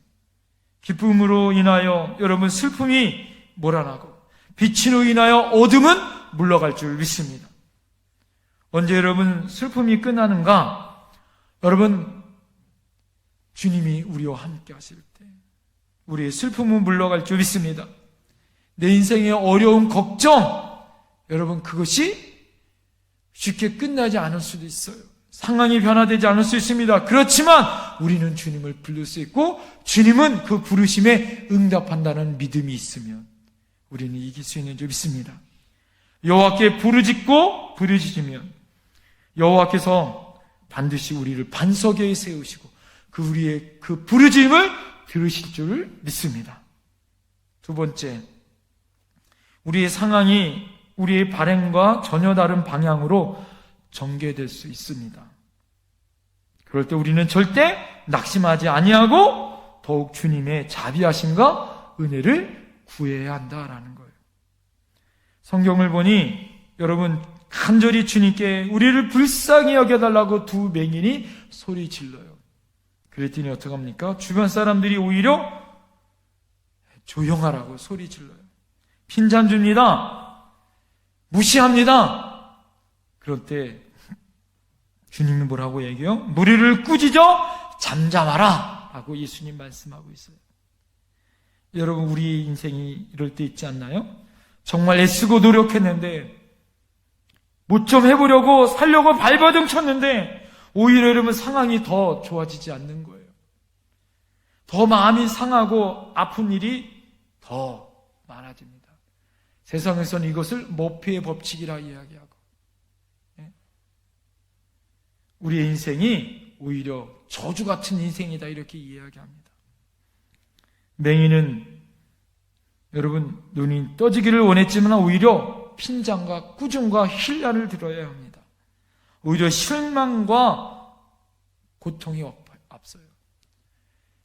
기쁨으로 인하여 여러분 슬픔이 몰아나고 빛으로 인하여 어둠은 물러갈 줄 믿습니다. 언제 여러분 슬픔이 끝나는가? 여러분, 주님이 우리와 함께 하실 때 우리의 슬픔은 물러갈 줄 믿습니다. 내 인생의 어려운 걱정, 여러분 그것이 쉽게 끝나지 않을 수도 있어요. 상황이 변화되지 않을 수 있습니다. 그렇지만 우리는 주님을 부를 수 있고 주님은 그 부르심에 응답한다는 믿음이 있으면 우리는 이길 수 있는 줄 믿습니다. 여호와께 부르짖고 부르짖으면 여호와께서 반드시 우리를 반석에 세우시고 그 우리의 그 부르짖음을 들으실 줄 믿습니다. 두 번째, 우리의 상황이 우리의 발행과 전혀 다른 방향으로 전개될 수 있습니다. 그럴 때 우리는 절대 낙심하지 아니하고 더욱 주님의 자비하심과 은혜를 구해야 한다라는 거예요. 성경을 보니 여러분 간절히 주님께 우리를 불쌍히 여겨달라고 두 맹인이 소리 질러요. 그랬더니 어떡합니까? 주변 사람들이 오히려 조용하라고 소리 질러요. 빈잔 줍니다. 무시합니다. 그럴 때 주님이 뭐라고 얘기해요? 무리를 꾸짖어 잠잠하라 라고 예수님 말씀하고 있어요. 여러분, 우리 인생이 이럴 때 있지 않나요? 정말 애쓰고 노력했는데 뭐 좀 해보려고 살려고 발버둥 쳤는데 오히려 여러분 상황이 더 좋아지지 않는 거예요. 더 마음이 상하고 아픈 일이 더 많아집니다. 세상에서는 이것을 모피의 법칙이라 이야기하고, 우리의 인생이 오히려 저주 같은 인생이다 이렇게 이야기합니다. 맹인은 여러분 눈이 떠지기를 원했지만 오히려 핀잔과 꾸중과 힐난을 들어야 합니다. 오히려 실망과 고통이 앞서요.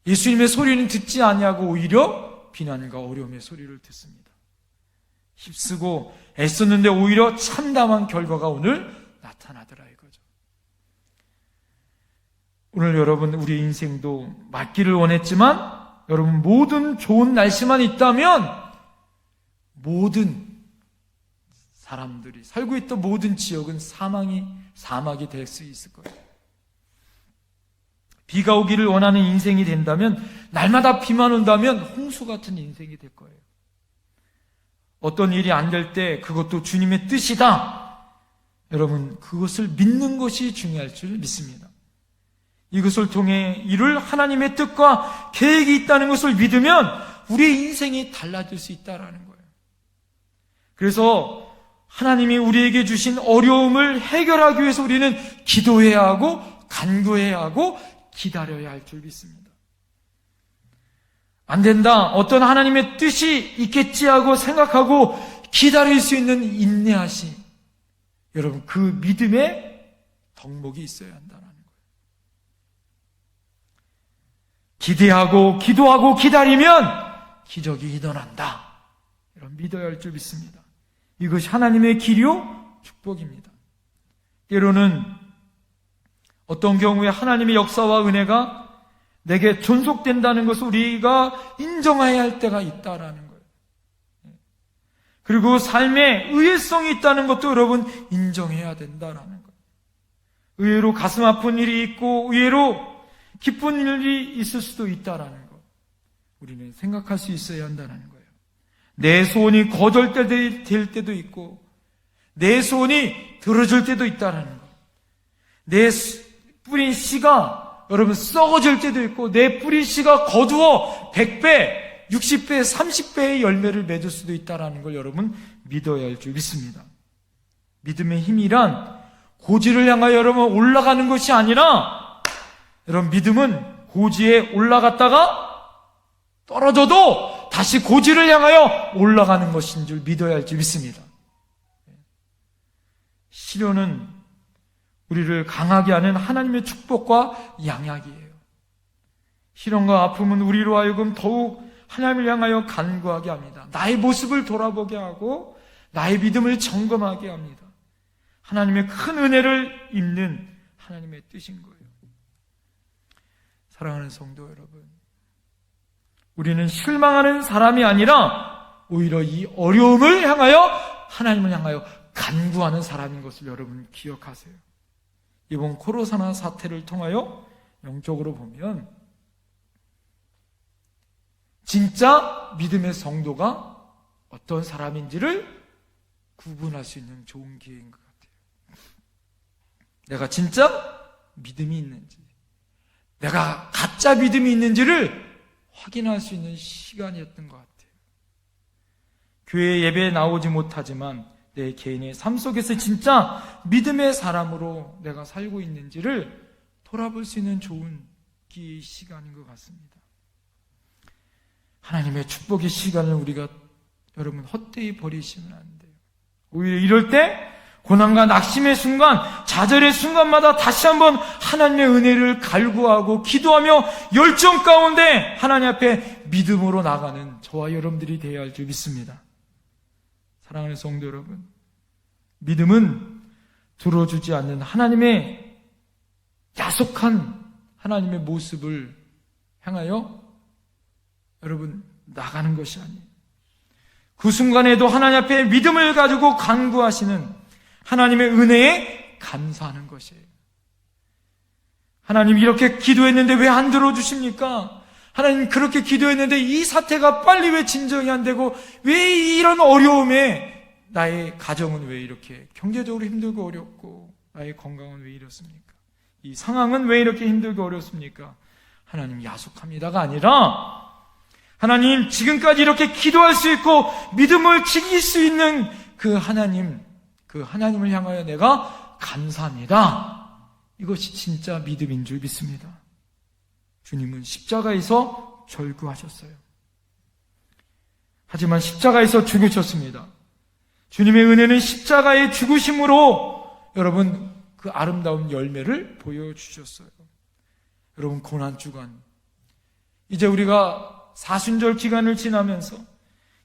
예수님의 소리는 듣지 아니하고 오히려 비난과 어려움의 소리를 듣습니다. 힘쓰고 애썼는데 오히려 참담한 결과가 오늘 나타나더라 이거죠. 오늘 여러분 우리 인생도 맞기를 원했지만 여러분 모든 좋은 날씨만 있다면 모든 사람들이 살고 있던 모든 지역은 사막이 될 수 있을 거예요. 비가 오기를 원하는 인생이 된다면 날마다 비만 온다면 홍수 같은 인생이 될 거예요. 어떤 일이 안 될 때 그것도 주님의 뜻이다. 여러분 그것을 믿는 것이 중요할 줄 믿습니다. 이것을 통해 이룰 하나님의 뜻과 계획이 있다는 것을 믿으면 우리의 인생이 달라질 수 있다는 거예요. 그래서 하나님이 우리에게 주신 어려움을 해결하기 위해서 우리는 기도해야 하고 간구해야 하고 기다려야 할 줄 믿습니다. 안 된다, 어떤 하나님의 뜻이 있겠지 하고 생각하고 기다릴 수 있는 인내하심, 여러분 그 믿음의 덕목이 있어야 한다는 거예요. 기대하고 기도하고 기다리면 기적이 일어난다, 여러분 믿어야 할 줄 믿습니다. 이것이 하나님의 길이요 축복입니다. 때로는 어떤 경우에 하나님의 역사와 은혜가 내게 존속된다는 것을 우리가 인정해야 할 때가 있다라는 거예요. 그리고 삶에 의외성이 있다는 것도 여러분 인정해야 된다라는 거예요. 의외로 가슴 아픈 일이 있고 의외로 기쁜 일이 있을 수도 있다라는 것, 우리는 생각할 수 있어야 한다는 거예요. 내 소원이 거절될 때도 있고 내 소원이 들어줄 때도 있다라는 것, 내 뿌린 씨가 여러분 썩어질 때도 있고 내 뿌린 씨가 거두어 100배, 60배, 30배의 열매를 맺을 수도 있다는 걸 여러분 믿어야 할 줄 믿습니다. 믿음의 힘이란 고지를 향하여 여러분 올라가는 것이 아니라, 여러분 믿음은 고지에 올라갔다가 떨어져도 다시 고지를 향하여 올라가는 것인 줄 믿어야 할 줄 믿습니다. 시련은 우리를 강하게 하는 하나님의 축복과 양약이에요. 시련과 아픔은 우리로 하여금 더욱 하나님을 향하여 간구하게 합니다. 나의 모습을 돌아보게 하고 나의 믿음을 점검하게 합니다. 하나님의 큰 은혜를 입는 하나님의 뜻인 거예요. 사랑하는 성도 여러분, 우리는 실망하는 사람이 아니라 오히려 이 어려움을 향하여 하나님을 향하여 간구하는 사람인 것을 여러분 기억하세요. 이번 코로나 사태를 통하여 영적으로 보면 진짜 믿음의 성도가 어떤 사람인지를 구분할 수 있는 좋은 기회인 것 같아요. 내가 진짜 믿음이 있는지, 내가 가짜 믿음이 있는지를 확인할 수 있는 시간이었던 것 같아요. 교회 예배에 나오지 못하지만 내 개인의 삶 속에서 진짜 믿음의 사람으로 내가 살고 있는지를 돌아볼 수 있는 좋은 기회의 시간인 것 같습니다. 하나님의 축복의 시간을 우리가 여러분 헛되이 버리시면 안 돼요. 오히려 이럴 때 고난과 낙심의 순간, 좌절의 순간마다 다시 한번 하나님의 은혜를 갈구하고 기도하며 열정 가운데 하나님 앞에 믿음으로 나가는 저와 여러분들이 되어야 할 줄 믿습니다. 사랑하는 성도 여러분, 믿음은 들어주지 않는 하나님의 야속한 하나님의 모습을 향하여 여러분 나가는 것이 아니에요. 그 순간에도 하나님 앞에 믿음을 가지고 간구하시는 하나님의 은혜에 감사하는 것이에요. 하나님 이렇게 기도했는데 왜 안 들어주십니까? 하나님 그렇게 기도했는데 이 사태가 빨리 왜 진정이 안 되고 왜 이런 어려움에 나의 가정은 왜 이렇게 경제적으로 힘들고 어렵고 나의 건강은 왜 이렇습니까? 이 상황은 왜 이렇게 힘들고 어렵습니까? 하나님 야속합니다가 아니라 하나님 지금까지 이렇게 기도할 수 있고 믿음을 지킬 수 있는 그 하나님을 향하여 내가 감사합니다. 이것이 진짜 믿음인 줄 믿습니다. 주님은 십자가에서 절구하셨어요. 하지만 십자가에서 죽으셨습니다. 주님의 은혜는 십자가의 죽으심으로 여러분 그 아름다운 열매를 보여주셨어요. 여러분 고난주간 이제 우리가 사순절 기간을 지나면서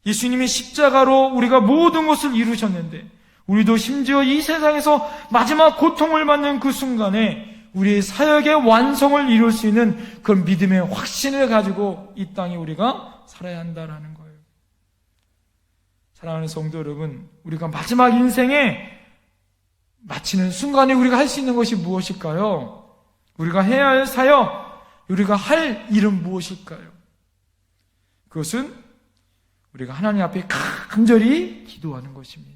예수님이 십자가로 우리가 모든 것을 이루셨는데 우리도 심지어 이 세상에서 마지막 고통을 받는 그 순간에 우리의 사역의 완성을 이룰 수 있는 그런 믿음의 확신을 가지고 이 땅에 우리가 살아야 한다는 거예요. 사랑하는 성도 여러분, 우리가 마지막 인생에 마치는 순간에 우리가 할 수 있는 것이 무엇일까요? 우리가 해야 할 사역, 우리가 할 일은 무엇일까요? 그것은 우리가 하나님 앞에 간절히 기도하는 것입니다.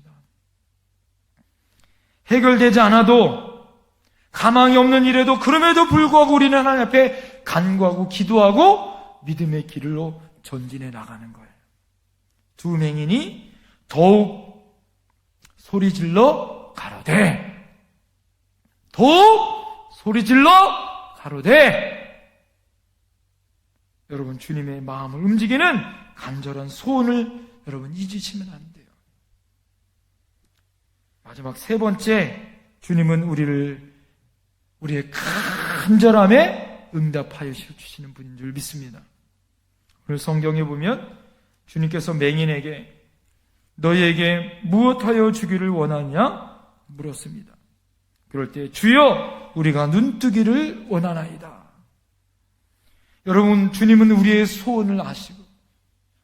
해결되지 않아도 가망이 없는 일에도 그럼에도 불구하고 우리는 하나님 앞에 간구하고 기도하고 믿음의 길로 전진해 나가는 거예요. 두 맹인이 더욱 소리질러 가로되 더욱 소리질러 가로되 여러분 주님의 마음을 움직이는 간절한 소원을 여러분 잊으시면 안 돼요. 마지막 세 번째, 주님은 우리의 간절함에 응답하여 주시는 분인 줄 믿습니다. 오늘 성경에 보면 주님께서 맹인에게 너희에게 무엇하여 주기를 원하냐 물었습니다. 그럴 때 주여 우리가 눈뜨기를 원하나이다. 여러분 주님은 우리의 소원을 아시고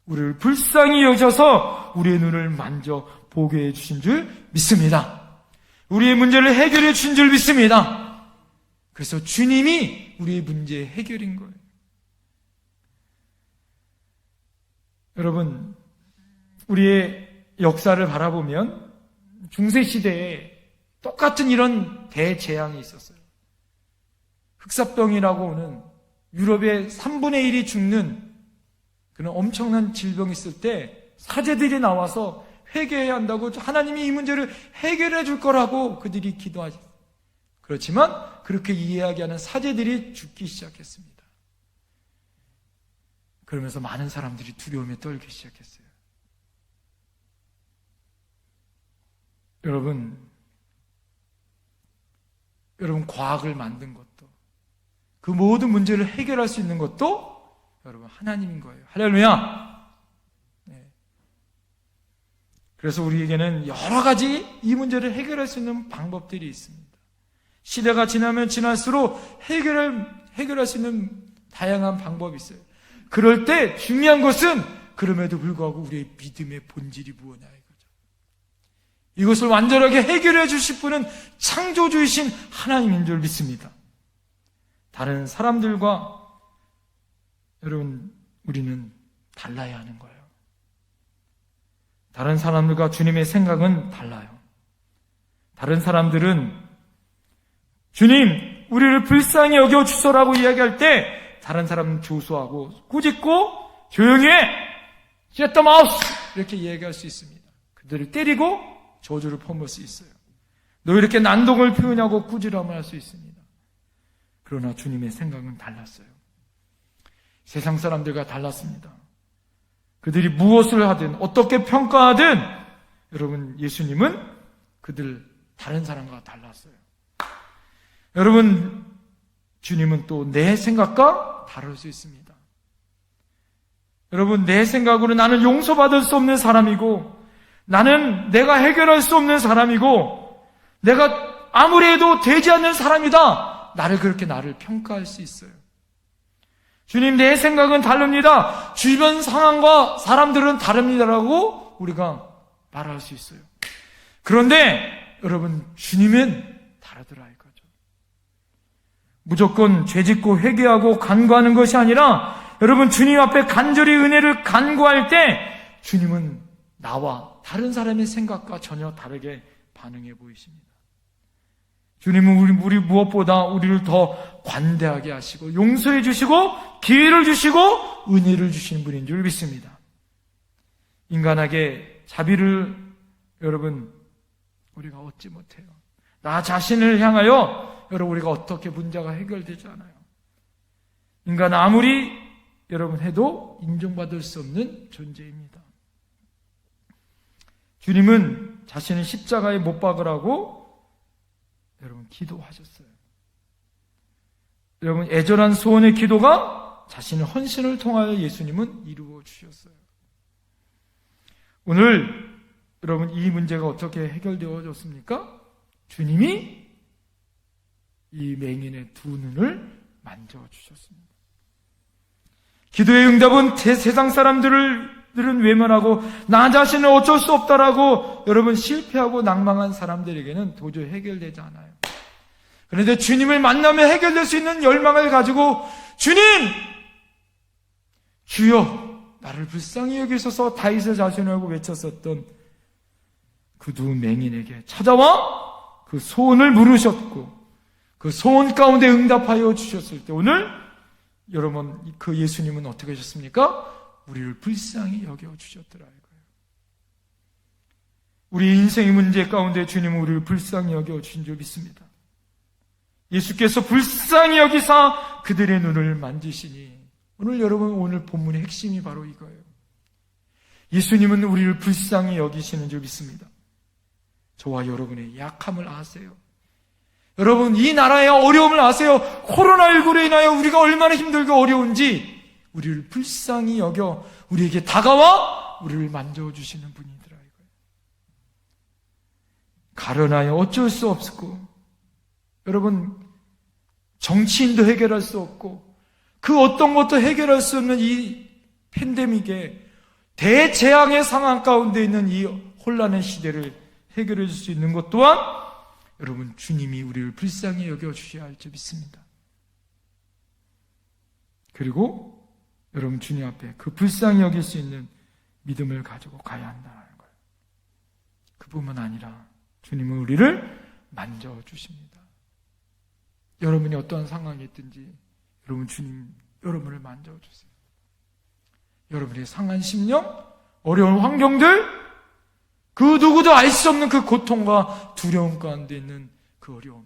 우리를 불쌍히 여겨서 우리의 눈을 만져 보게 해주신 줄 믿습니다. 우리의 문제를 해결해 주신 줄 믿습니다. 그래서 주님이 우리의 문제의 해결인 거예요. 여러분 우리의 역사를 바라보면 중세시대에 똑같은 이런 대재앙이 있었어요. 흑사병이라고 하는 유럽의 3분의 1이 죽는 그런 엄청난 질병이 있을 때 사제들이 나와서 회개해야 한다고 하나님이 이 문제를 해결해 줄 거라고 그들이 기도하셨어요. 그렇지만 그렇게 이야기하는 사제들이 죽기 시작했습니다. 그러면서 많은 사람들이 두려움에 떨기 시작했어요. 여러분 과학을 만든 것도 그 모든 문제를 해결할 수 있는 것도 여러분 하나님인 거예요. 할렐루야. 네. 그래서 우리에게는 여러 가지 이 문제를 해결할 수 있는 방법들이 있습니다. 시대가 지나면 지날수록 해결할 수 있는 다양한 방법이 있어요. 그럴 때 중요한 것은 그럼에도 불구하고 우리의 믿음의 본질이 무엇냐 이거죠. 이것을 완전하게 해결해 주실 분은 창조주이신 하나님인 줄 믿습니다. 다른 사람들과 여러분 우리는 달라야 하는 거예요. 다른 사람들과 주님의 생각은 달라요. 다른 사람들은 주님 우리를 불쌍히 여겨주소라고 이야기할 때 다른 사람은 조소하고 꾸짖고 조용히 해! Shut them out! 이렇게 이야기할 수 있습니다. 그들을 때리고 저주를 퍼부을 수 있어요. 너 이렇게 난동을 피우냐고 꾸지람을 할 수 있습니다. 그러나 주님의 생각은 달랐어요. 세상 사람들과 달랐습니다. 그들이 무엇을 하든 어떻게 평가하든 여러분 예수님은 다른 사람과 달랐어요. 여러분 주님은 또 내 생각과 다를 수 있습니다. 여러분 내 생각으로 나는 용서받을 수 없는 사람이고 나는 내가 해결할 수 없는 사람이고 내가 아무리 해도 되지 않는 사람이다. 나를 평가할 수 있어요. 주님, 내 생각은 다릅니다. 주변 상황과 사람들은 다릅니다라고 우리가 말할 수 있어요. 그런데 여러분, 주님은 다르더라 이거죠. 무조건 죄짓고 회개하고 간구하는 것이 아니라 여러분, 주님 앞에 간절히 은혜를 간구할 때 주님은 나와 다른 사람의 생각과 전혀 다르게 반응해 보이십니다. 주님은 우리 무엇보다 우리를 더 관대하게 하시고 용서해 주시고 기회를 주시고 은혜를 주시는 분인 줄 믿습니다. 인간에게 자비를 여러분 우리가 얻지 못해요. 나 자신을 향하여 여러분 우리가 어떻게 문제가 해결되지 않아요. 인간은 아무리 여러분 해도 인정받을 수 없는 존재입니다. 주님은 자신을 십자가에 못 박으라고 여러분 기도하셨어요. 여러분 애절한 소원의 기도가 자신의 헌신을 통하여 예수님은 이루어 주셨어요. 오늘 여러분 이 문제가 어떻게 해결되어졌습니까? 주님이 이 맹인의 두 눈을 만져주셨습니다. 기도의 응답은 세상 사람들은 외면하고 나 자신은 어쩔 수 없다라고 여러분 실패하고 낭망한 사람들에게는 도저히 해결되지 않아요. 그런데 주님을 만나면 해결될 수 있는 열망을 가지고 주님! 주여! 나를 불쌍히 여기소서 다윗의 자손이라고 외쳤었던 그 두 맹인에게 찾아와 그 소원을 물으셨고 그 소원 가운데 응답하여 주셨을 때 오늘 여러분 그 예수님은 어떻게 하셨습니까? 우리를 불쌍히 여겨주셨더라 이거예요. 우리 인생의 문제 가운데 주님은 우리를 불쌍히 여겨주신 줄 믿습니다. 예수께서 불쌍히 여기사 그들의 눈을 만지시니 오늘 여러분 오늘 본문의 핵심이 바로 이거예요. 예수님은 우리를 불쌍히 여기시는 줄 믿습니다. 저와 여러분의 약함을 아세요. 여러분 이 나라의 어려움을 아세요. 코로나19로 인하여 우리가 얼마나 힘들고 어려운지 우리를 불쌍히 여겨 우리에게 다가와 우리를 만져주시는 분이더라 이거예요. 가련하여 어쩔 수 없고 여러분 정치인도 해결할 수 없고 그 어떤 것도 해결할 수 없는 이 팬데믹에 대재앙의 상황 가운데 있는 이 혼란의 시대를 해결해 줄 수 있는 것 또한 여러분 주님이 우리를 불쌍히 여겨주셔야 할 줄 믿습니다. 그리고 여러분 주님 앞에 그 불쌍히 여길 수 있는 믿음을 가지고 가야 한다는 거예요. 그뿐만 아니라 주님은 우리를 만져주십니다. 여러분이 어떠한 상황이 있든지 여러분 주님 여러분을 만져주세요. 여러분의 상한 심령, 어려운 환경들, 그 누구도 알 수 없는 그 고통과 두려움 가운데 있는 그 어려움,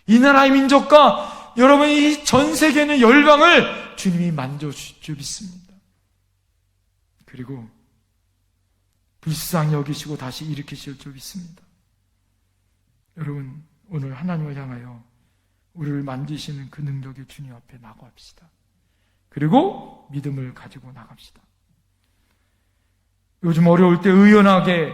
이 나라의 민족과 여러분 이 전 세계의 열방을 주님이 만져주실 줄 믿습니다. 그리고 불쌍히 여기시고 다시 일으키실 줄 믿습니다. 여러분 오늘 하나님을 향하여 우리를 만지시는 그 능력의 주님 앞에 나갑시다. 그리고 믿음을 가지고 나갑시다. 요즘 어려울 때 의연하게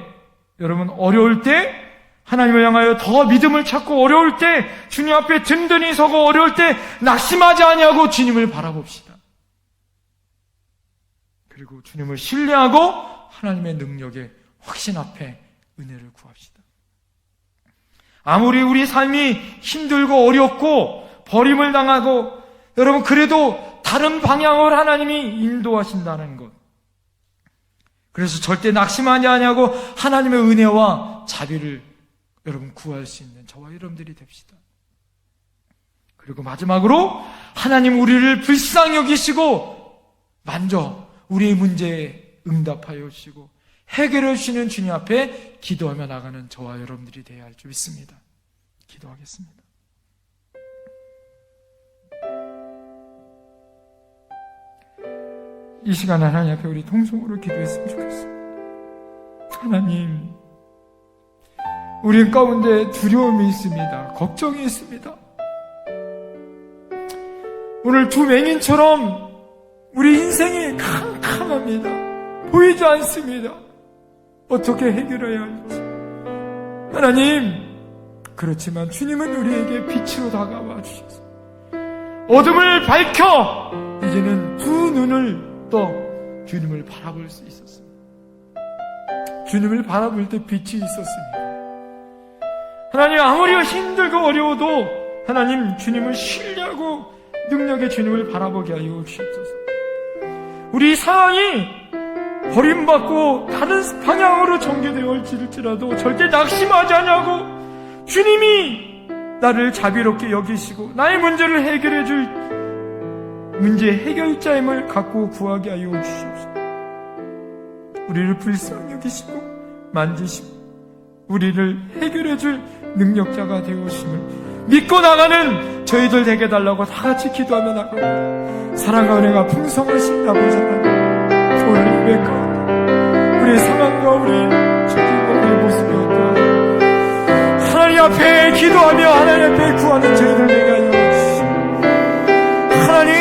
여러분 어려울 때 하나님을 향하여 더 믿음을 찾고 어려울 때 주님 앞에 든든히 서고 어려울 때 낙심하지 아니하고 주님을 바라봅시다. 그리고 주님을 신뢰하고 하나님의 능력에 확신 앞에 은혜를 구합시다. 아무리 우리 삶이 힘들고 어렵고 버림을 당하고 여러분 그래도 다른 방향으로 하나님이 인도하신다는 것, 그래서 절대 낙심하지 아니하고 하나님의 은혜와 자비를 여러분 구할 수 있는 저와 여러분들이 됩시다. 그리고 마지막으로 하나님 우리를 불쌍히 여기시고 만져 우리의 문제에 응답하여 주시고 해결해 주시는 주님 앞에 기도하며 나가는 저와 여러분들이 되어야 할 줄 믿습니다. 기도하겠습니다. 이 시간에 하나님 앞에 우리 통성으로 기도했으면 좋겠습니다. 하나님, 우리 가운데 두려움이 있습니다. 걱정이 있습니다. 오늘 두 맹인처럼 우리 인생이 캄캄합니다. 보이지 않습니다. 어떻게 해결해야 할지. 하나님, 그렇지만 주님은 우리에게 빛으로 다가와 주셔서 어둠을 밝혀 이제는 두 눈을 떠 주님을 바라볼 수 있었습니다. 주님을 바라볼 때 빛이 있었습니다. 하나님, 아무리 힘들고 어려워도 하나님 주님을 신뢰하고 능력의 주님을 바라보게 하여 주옵소서. 우리 상황이 버림받고 다른 방향으로 전개되어 올지라도 절대 낙심하지 않냐고 주님이 나를 자비롭게 여기시고 나의 문제를 해결해 줄 문제 해결자임을 갖고 구하게 하여 주시옵소서. 우리를 불쌍히 여기시고 만지시고 우리를 해결해 줄 능력자가 되어오심을 믿고 나가는 저희들 되게 달라고 다 같이 기도하며 나갑니다. 사랑과 은혜가 풍성하신 아버지 하나님, 오늘 예배 가운데 우리의 상황과 우리의 죽임과 우리의 모습이 어떠하니 하나님 앞에 기도하며 하나님 앞에 구하는 저희들 되게 하여 주시옵소서. 하나님,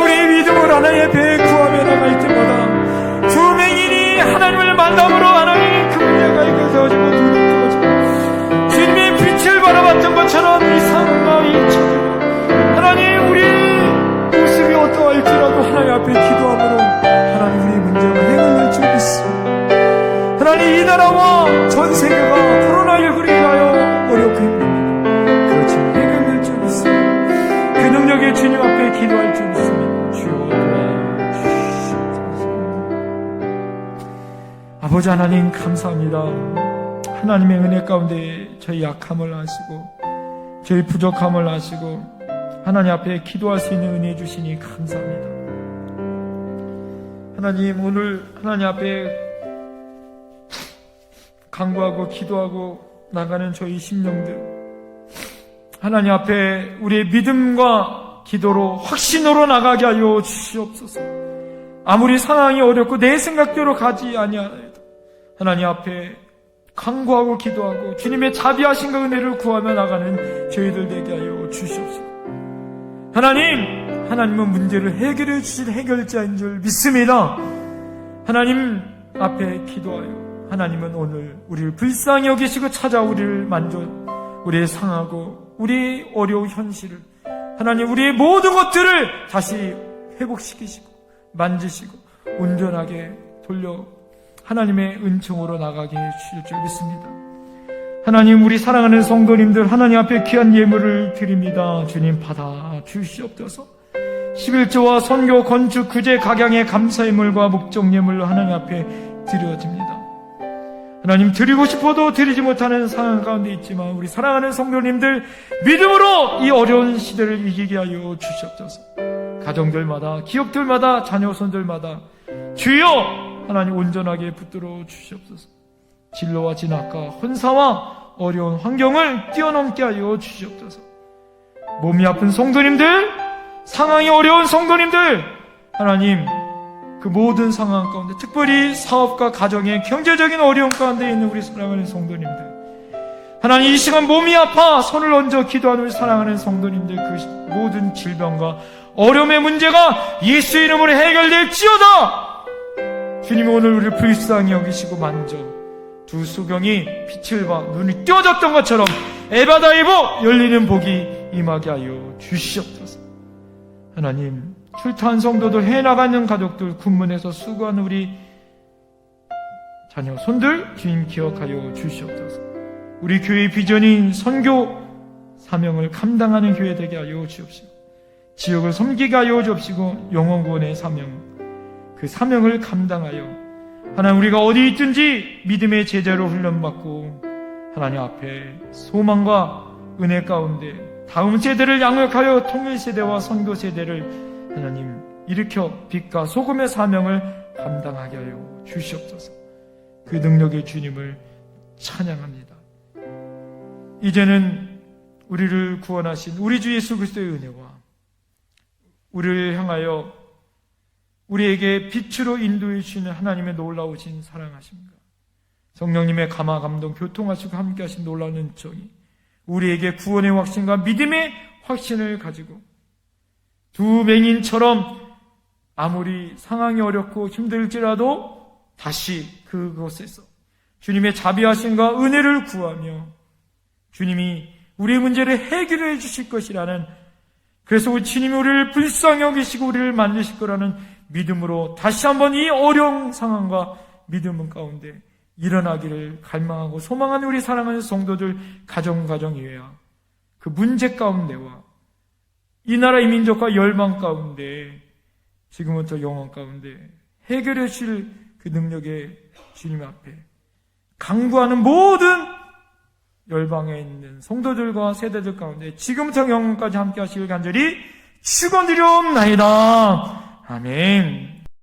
우리의 믿음을 하나님 앞에 구하며 나갈 때마다 두 맹인이 하나님을 만남으로 하나님 그 문제가 해결되어지고 눈이 뜨어지고 주님의 빛을 바라봤던 것처럼 이 상황과 이 처지와 하나님 우리의 모습이 어떠할지라도 하나님 앞에 기도함으로 하나님 우리의 문제가 해결될 줄 믿습니다. 하나님, 이 나라와 전 세계가 코로나19로 인하여 어렵고 힘듭니다. 그렇지만 해결될 줄 믿습니다. 그 능력의 주님 앞에 기도할 줄 믿습니다. 주여 도와주시옵소서. 아버지 하나님 감사합니다. 하나님의 은혜 가운데 저희 약함을 아시고 저희 부족함을 아시고 하나님 앞에 기도할 수 있는 은혜 주시니 감사합니다. 하나님, 오늘 하나님 앞에 간구하고 기도하고 나가는 저희 심령들 하나님 앞에 우리의 믿음과 기도로 확신으로 나가게 하여 주시옵소서. 아무리 상황이 어렵고 내 생각대로 가지 아니하여도 하나님 앞에 간구하고 기도하고 주님의 자비하심과 은혜를 구하며 나가는 저희들 되게 하여 주시옵소서. 하나님은 문제를 해결해 주실 해결자인 줄 믿습니다. 하나님 앞에 기도하여 하나님은 오늘 우리를 불쌍히 여기시고 찾아 우리를 만져 우리의 상하고 우리의 어려운 현실을 하나님 우리의 모든 것들을 다시 회복시키시고 만지시고 온전하게 돌려 하나님의 은총으로 나가게 해주실 줄 믿습니다. 하나님, 우리 사랑하는 성도님들 하나님 앞에 귀한 예물을 드립니다. 주님 받아 주시옵소서. 11조와 선교, 건축, 구제, 각양의 감사예물과 목적예물로 하나님 앞에 드려집니다. 하나님, 드리고 싶어도 드리지 못하는 상황 가운데 있지만 우리 사랑하는 성도님들 믿음으로 이 어려운 시대를 이기게 하여 주시옵소서. 가정들마다, 기업들마다, 자녀손들마다 주여 하나님 온전하게 붙들어 주시옵소서. 진로와 진학과 혼사와 어려운 환경을 뛰어넘게 하여 주시옵소서. 몸이 아픈 성도님들, 상황이 어려운 성도님들, 하나님 그 모든 상황 가운데 특별히 사업과 가정의 경제적인 어려움 가운데 있는 우리 사랑하는 성도님들, 하나님 이 시간 몸이 아파 손을 얹어 기도하는 우리 사랑하는 성도님들 그 모든 질병과 어려움의 문제가 예수 이름으로 해결될지어다. 주님이 오늘 우리를 불쌍히 여기시고 만져 두 수경이 빛을 봐 눈이 띄어졌던 것처럼 에바다이보 열리는 복이 임하게 하여 주시옵소서. 하나님, 출타한 성도들, 해나가는 가족들, 군문에서 수고하는 우리 자녀, 손들 주님 기억하여 주시옵소서. 우리 교회의 비전인 선교 사명을 감당하는 교회 되게 하여 주옵시고 지역을 섬기게 하여 주옵시고 영혼구원의 사명, 그 사명을 감당하여 하나님 우리가 어디 있든지 믿음의 제자로 훈련받고 하나님 앞에 소망과 은혜 가운데 다음 세대를 양육하여 통일세대와 선교세대를 하나님 일으켜 빛과 소금의 사명을 감당하게 하여 주시옵소서. 그 능력의 주님을 찬양합니다. 이제는 우리를 구원하신 우리 주 예수 그리스도의 은혜와 우리를 향하여 우리에게 빛으로 인도해 주시는 하나님의 놀라우신 사랑하심과 성령님의 감화 감동 교통하시고 함께하신 놀라운 은총이 우리에게 구원의 확신과 믿음의 확신을 가지고 두 맹인처럼 아무리 상황이 어렵고 힘들지라도 다시 그곳에서 주님의 자비하심과 은혜를 구하며 주님이 우리의 문제를 해결해 주실 것이라는 그래서 우리 주님이 우리를 불쌍히 여기시고 우리를 만드실 거라는 믿음으로 다시 한번 이 어려운 상황과 믿음 가운데 일어나기를 갈망하고 소망하는 우리 사랑하는 성도들 가정 이외야 그 문제 가운데와 이 나라의 민족과 열방 가운데 지금부터 영원 가운데 해결해 주실 그 능력의 주님 앞에 강구하는 모든 열방에 있는 성도들과 세대들 가운데 지금부터 영원까지 함께 하시길 간절히 축원드리옵나이다. 아멘.